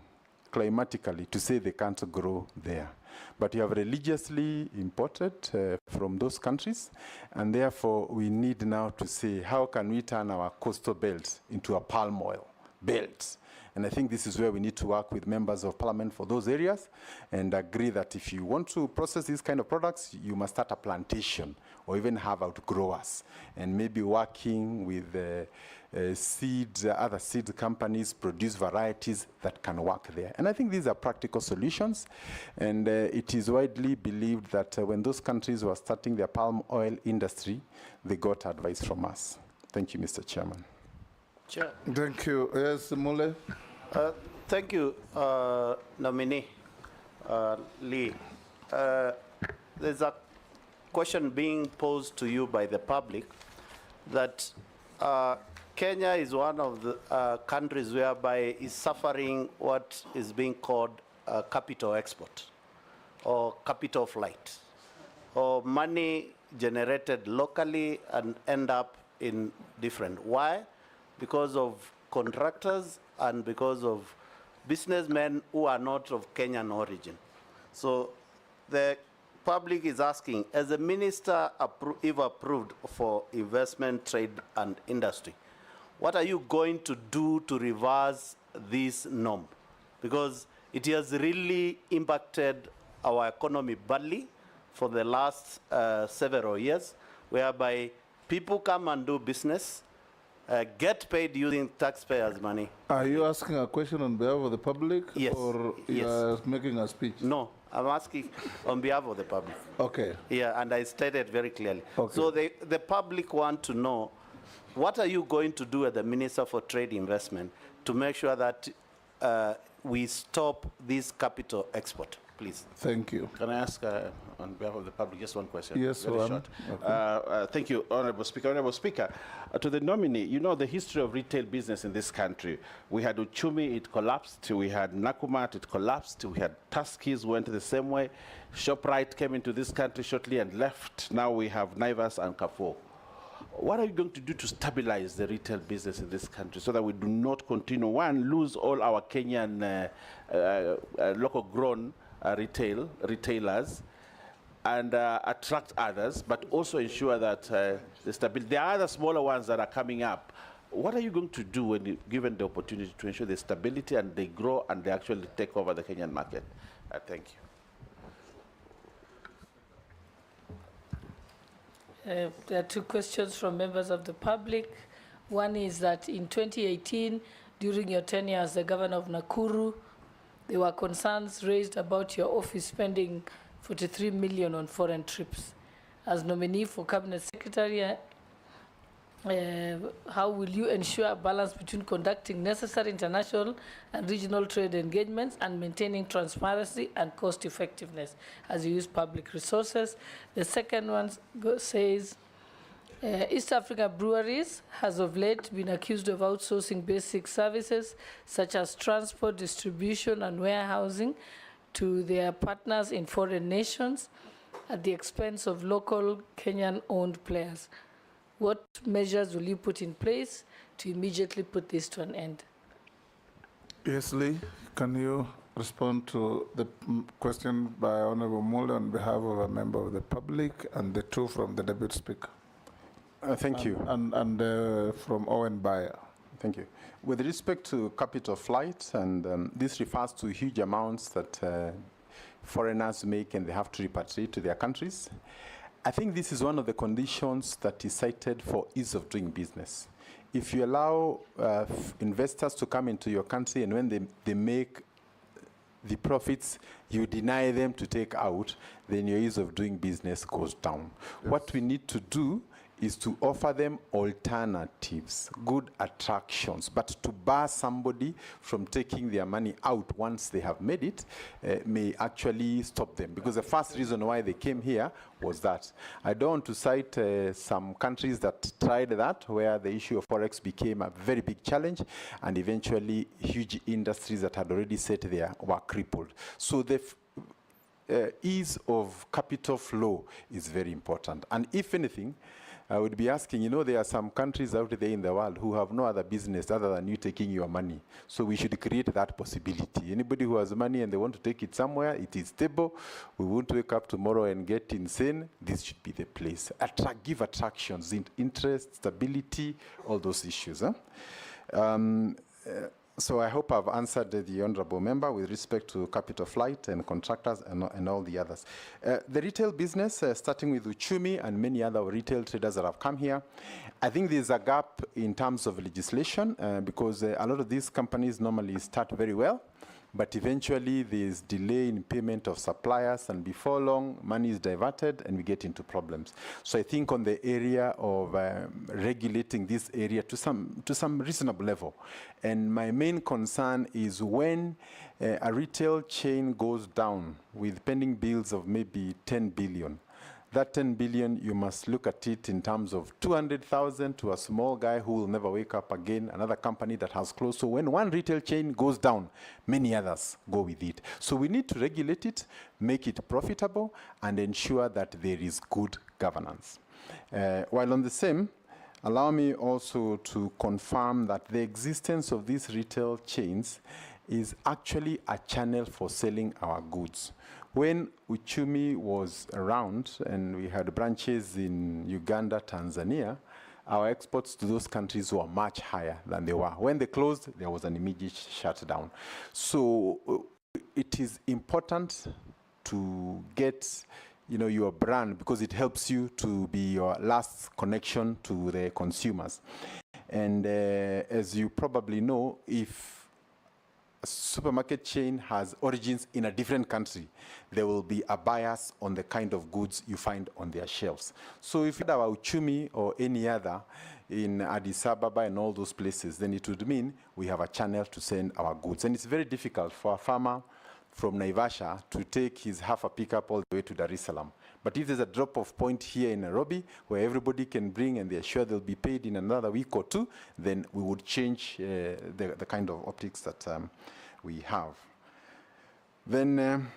climatically to say they can't grow there. But you have religiously imported from those countries, and therefore we need now to say, how can we turn our coastal belt into a palm oil belt? And I think this is where we need to work with members of parliament for those areas and agree that if you want to process these kind of products, you must start a plantation or even have outgrowers, and maybe working with seeds, other seed companies produce varieties that can work there. And I think these are practical solutions, and it is widely believed that when those countries were starting their palm oil industry, they got advice from us. Thank you, Mr. Chairman. Chair. Thank you. Yes, Mule. Thank you, nominee Lee. There's a question being posed to you by the public that Kenya is one of the countries whereby is suffering what is being called capital export or capital flight, or money generated locally and end up in different. Why? Because of contractors and because of businessmen who are not of Kenyan origin. So the public is asking, as a minister if approved for investment, trade and industry, what are you going to do to reverse this norm? Because it has really impacted our economy badly for the last several years, whereby people come and do business, get paid using taxpayers' money. Are you asking a question on behalf of the public? Yes. Or Yes. you are making a speech? No, I'm asking on behalf of the public. Okay. Yeah, and I stated very clearly. Okay. So the public want to know, what are you going to do as the Minister for Trade Investment to make sure that we stop this capital export, please? Thank you. Can I ask, on behalf of the public, just one question? Yes, very one. short. Okay. Thank you, Honorable Speaker. Honorable Speaker, to the nominee, you know the history of retail business in this country. We had Uchumi, it collapsed. We had Nakumat, it collapsed. We had Tuskys, went the same way. ShopRite came into this country shortly and left. Now we have Naivas and Carrefour. What are you going to do to stabilize the retail business in this country so that we do not continue, one, lose all our Kenyan local grown retailers, and attract others, but also ensure that the stability. There are other smaller ones that are coming up. What are you going to do when given the opportunity to ensure the stability and they grow and they actually take over the Kenyan market? Thank you. There are two questions from members of the public. One is that in 2018, during your tenure as the governor of Nakuru, there were concerns raised about your office spending 43 million on foreign trips. As nominee for Cabinet Secretary, how will you ensure a balance between conducting necessary international and regional trade engagements and maintaining transparency and cost effectiveness as you use public resources? The second one says, East Africa breweries has of late been accused of outsourcing basic services such as transport, distribution, and warehousing to their partners in foreign nations at the expense of local Kenyan-owned players. What measures will you put in place to immediately put this to an end? Yes, Lee, can you respond to the question by Honorable Mule on behalf of a member of the public and the two from the Deputy Speaker? Thank you. And from Owen Bayer. Thank you. With respect to capital flight, and this refers to huge amounts that foreigners make and they have to repatriate to their countries. I think this is one of the conditions that is cited for ease of doing business. If you allow investors to come into your country and when they make the profits, you deny them to take out, then your ease of doing business goes down. Yes. What we need to do is to offer them alternatives, good attractions. But to bar somebody from taking their money out once they have made it may actually stop them. Because the first reason why they came here was that. I don't want to cite some countries that tried that, where the issue of Forex became a very big challenge, and eventually huge industries that had already set there were crippled. So the ease of capital flow is very important. And if anything, I would be asking, you know, there are some countries out there in the world who have no other business other than you taking your money. So we should create that possibility. Anybody who has money and they want to take it somewhere, it is stable. We won't wake up tomorrow and get insane. This should be the place. Give attractions, interest, stability, all those issues. So I hope I've answered the honorable member with respect to capital flight and contractors and all the others. The retail business, starting with Uchumi and many other retail traders that have come here, I think there's a gap in terms of legislation because a lot of these companies normally start very well, but eventually there's delay in payment of suppliers, and before long, money is diverted and we get into problems. So I think on the area of regulating this area to some reasonable level. And my main concern is when a retail chain goes down with pending bills of maybe 10 billion, that 10 billion, you must look at it in terms of 200,000 to a small guy who will never wake up again, another company that has closed. So when one retail chain goes down, many others go with it. So we need to regulate it, make it profitable, and ensure that there is good governance. While on the same, allow me also to confirm that the existence of these retail chains is actually a channel for selling our goods. When Uchumi was around and we had branches in Uganda, Tanzania, our exports to those countries were much higher than they were. When they closed, there was an immediate shutdown. So it is important to get your brand, because it helps you to be your last connection to the consumers. And as you probably know, if a supermarket chain has origins in a different country, there will be a bias on the kind of goods you find on their shelves. So if you had our Uchumi or any other in Addis Ababa and all those places, then it would mean we have a channel to send our goods. And it's very difficult for a farmer from Naivasha to take his half a pickup all the way to Dar es Salaam. But if there's a drop-off point here in Nairobi where everybody can bring and they're sure they'll be paid in another week or two, then we would change the kind of optics that we have. Then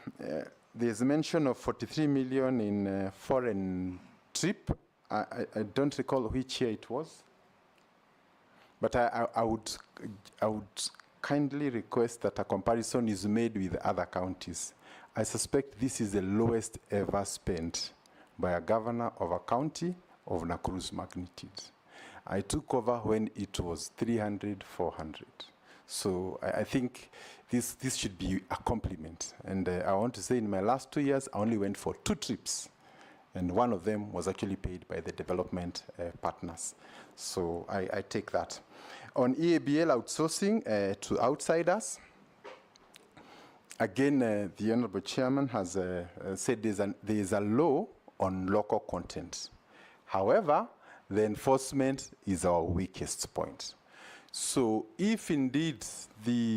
there's a mention of 43 million in foreign trip. I don't recall which year it was, but I would kindly request that a comparison is made with other counties. I suspect this is the lowest ever spent by a governor of a county of Nakuru's magnitude. I took over when it was 300, 400. So I think this should be a compliment. And I want to say in my last 2 years, I only went for 2 trips. And one of them was actually paid by the development partners. So I take that. On EABL outsourcing to outsiders, again, the Honorable Chairman has said there is a law on local content. However, the enforcement is our weakest point. So if indeed,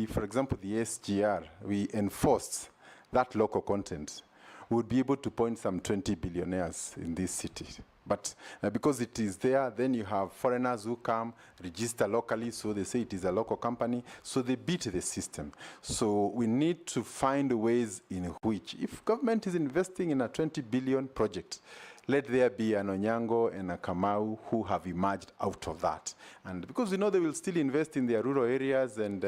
for example, the SGR, we enforced that local content, we would be able to point some 20 billionaires in this city. But because it is there, then you have foreigners who come, register locally, so they say it is a local company, so they beat the system. So we need to find ways in which, if government is investing in a 20 billion project, let there be an Onyango and a Kamau who have emerged out of that. And because we know they will still invest in their rural areas and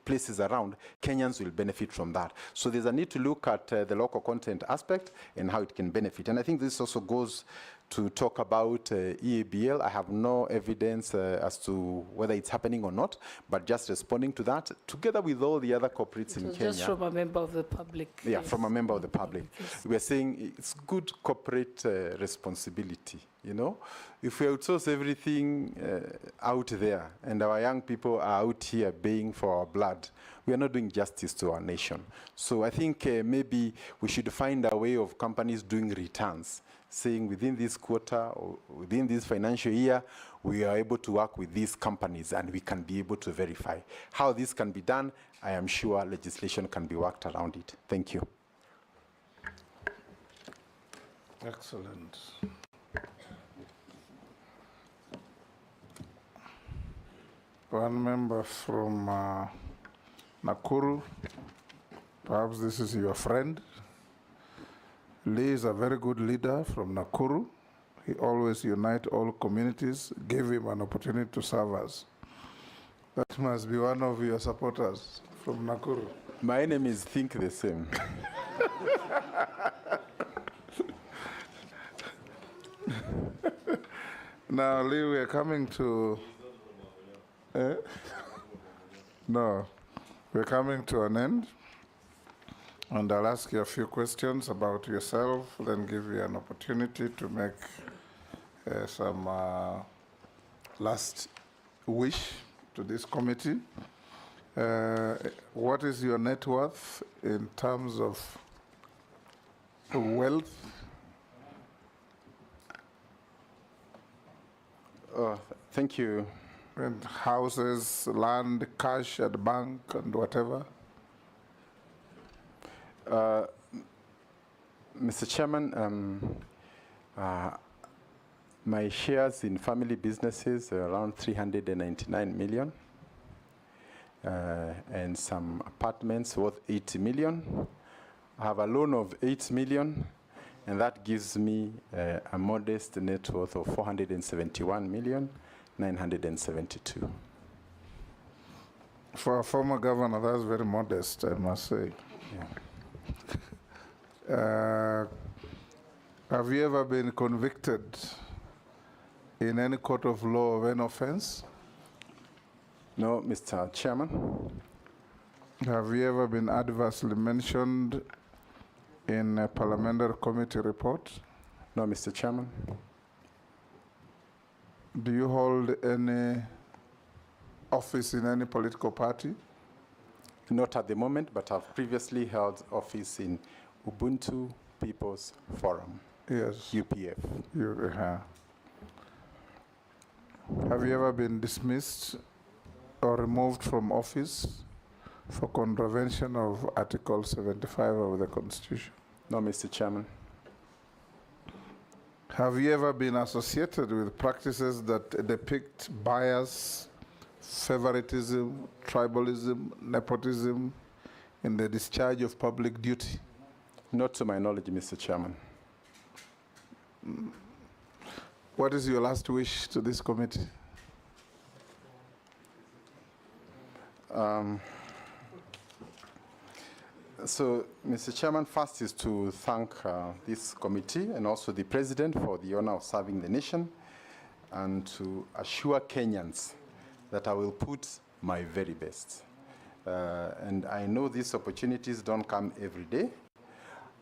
places around, Kenyans will benefit from that. So there's a need to look at the local content aspect and how it can benefit. And I think this also goes to talk about EABL. I have no evidence as to whether it's happening or not, but just responding to that, together with all the other corporates in Kenya. Just from a member of the public. Yeah, from a member of the public. We're saying it's good corporate responsibility, you know. If we outsource everything out there and our young people are out here baying for our blood, we are not doing justice to our nation. So I think maybe we should find a way of companies doing returns, saying within this quarter or within this financial year, we are able to work with these companies and we can be able to verify. How this can be done, I am sure legislation can be worked around it. Thank you. Excellent. One member from Nakuru, perhaps this is your friend. Lee is a very good leader from Nakuru. He always unites all communities, give him an opportunity to serve us. That must be one of your supporters from Nakuru. My enemies think the same. Now, Lee, we are coming to... No, we're coming to an end. And I'll ask you a few questions about yourself, then give you an opportunity to make some last wish to this committee. What is your net worth in terms of wealth? Thank you. And houses, land, cash at bank, and whatever? Mr. Chairman, my shares in family businesses are around 399 million, and some apartments worth 80 million. I have a loan of 8 million, and that gives me a modest net worth of 471,972,000. For a former governor, that's very modest, I must say. Yeah. Have you ever been convicted in any court of law of any offense? No, Mr. Chairman. Have you ever been adversely mentioned in a parliamentary committee report? No, Mr. Chairman. Do you hold any office in any political party? Not at the moment, but I've previously held office in Ubuntu People's Forum. Yes. UPF. Have you ever been dismissed or removed from office for contravention of Article 75 of the Constitution? No, Mr. Chairman. Have you ever been associated with practices that depict bias, favoritism, tribalism, nepotism in the discharge of public duty? Not to my knowledge, Mr. Chairman. What is your last wish to this committee? So, Mr. Chairman, first is to thank this committee and also the President for the honor of serving the nation, and to assure Kenyans that I will put my very best. And I know these opportunities don't come every day.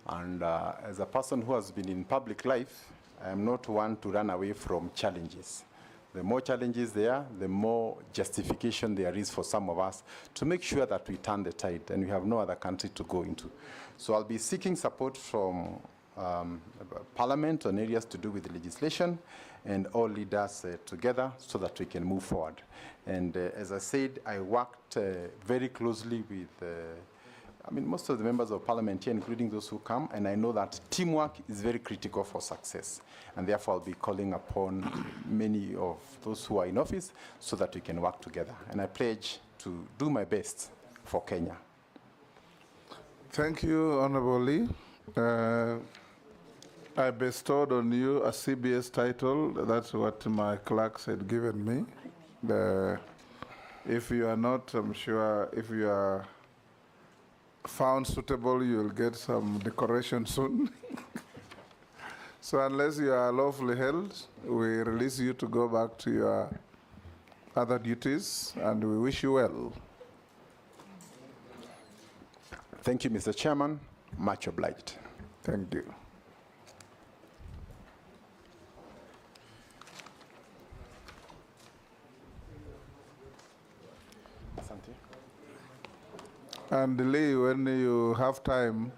And as a person who has been in public life, I am not one to run away from challenges. The more challenges there are, the more justification there is for some of us to make sure that we turn the tide and we have no other country to go into. So I'll be seeking support from Parliament on areas to do with legislation and all leaders together so that we can move forward. And as I said, I worked very closely with most of the members of Parliament here, including those who come, and I know that teamwork is very critical for success. And therefore, I'll be calling upon many of those who are in office so that we can work together. And I pledge to do my best for Kenya. Thank you, Honorable Lee. I bestowed on you a CBS title. That's what my clerks had given me. If you are not, I'm sure, if you are found suitable, you'll get some decoration soon. So unless you are lawfully held, we release you to go back to your other duties, and we wish you well. Thank you, Mr. Chairman. Much obliged. Thank you. And Lee, when you have time,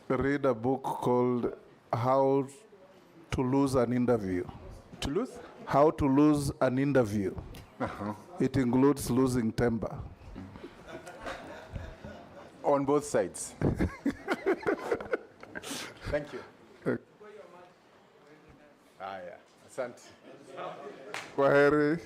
read a book called How to Lose an Interview. To lose? How to Lose an Interview. Uh-huh. It includes losing temper. On both sides. Thank you. Yeah. Asante. Kwaheri.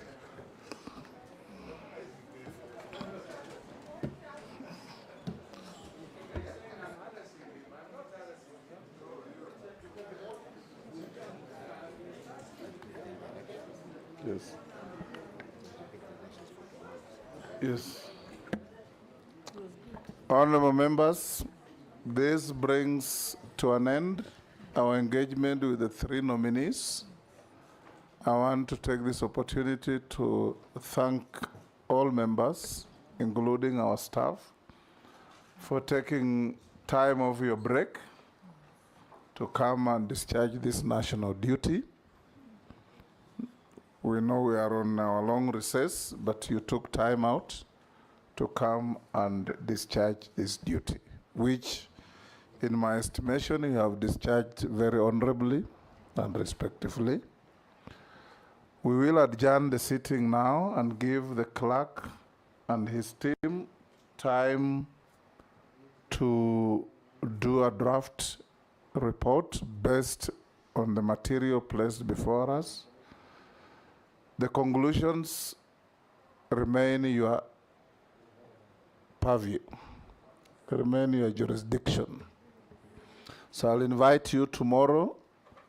Yes. Yes. Honorable members, this brings to an end our engagement with the three nominees. I want to take this opportunity to thank all members, including our staff, for taking time off your break to come and discharge this national duty. We know we are on our long recess, but you took time out to come and discharge this duty, which, in my estimation, you have discharged very honorably and respectfully. We will adjourn the sitting now and give the clerk and his team time to do a draft report based on the material placed before us. The conclusions remain your purview, remain your jurisdiction. So I'll invite you tomorrow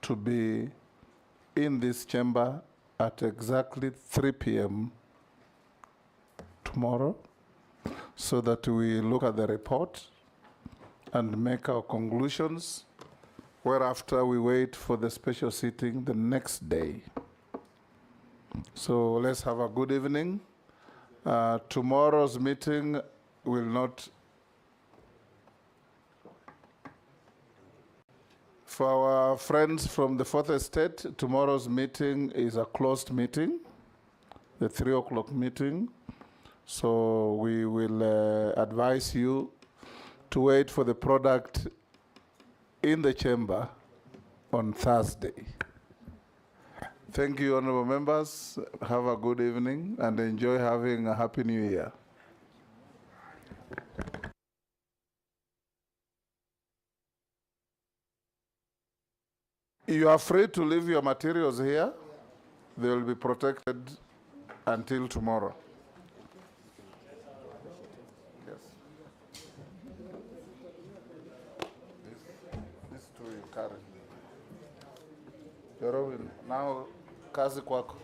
to be in this chamber at exactly 3 p.m. tomorrow, so that we look at the report and make our conclusions, whereafter we wait for the special sitting the next day. So let's have a good evening. Tomorrow's meeting will not, for our friends from the Fourth Estate, tomorrow's meeting is a closed meeting, the 3 o'clock meeting. So we will advise you to wait for the product in the chamber on Thursday. Thank you, honorable members. Have a good evening and enjoy having a happy new year. You are free to leave your materials here. They will be protected until tomorrow. Yes. This two you carry. Now, kazi kwako.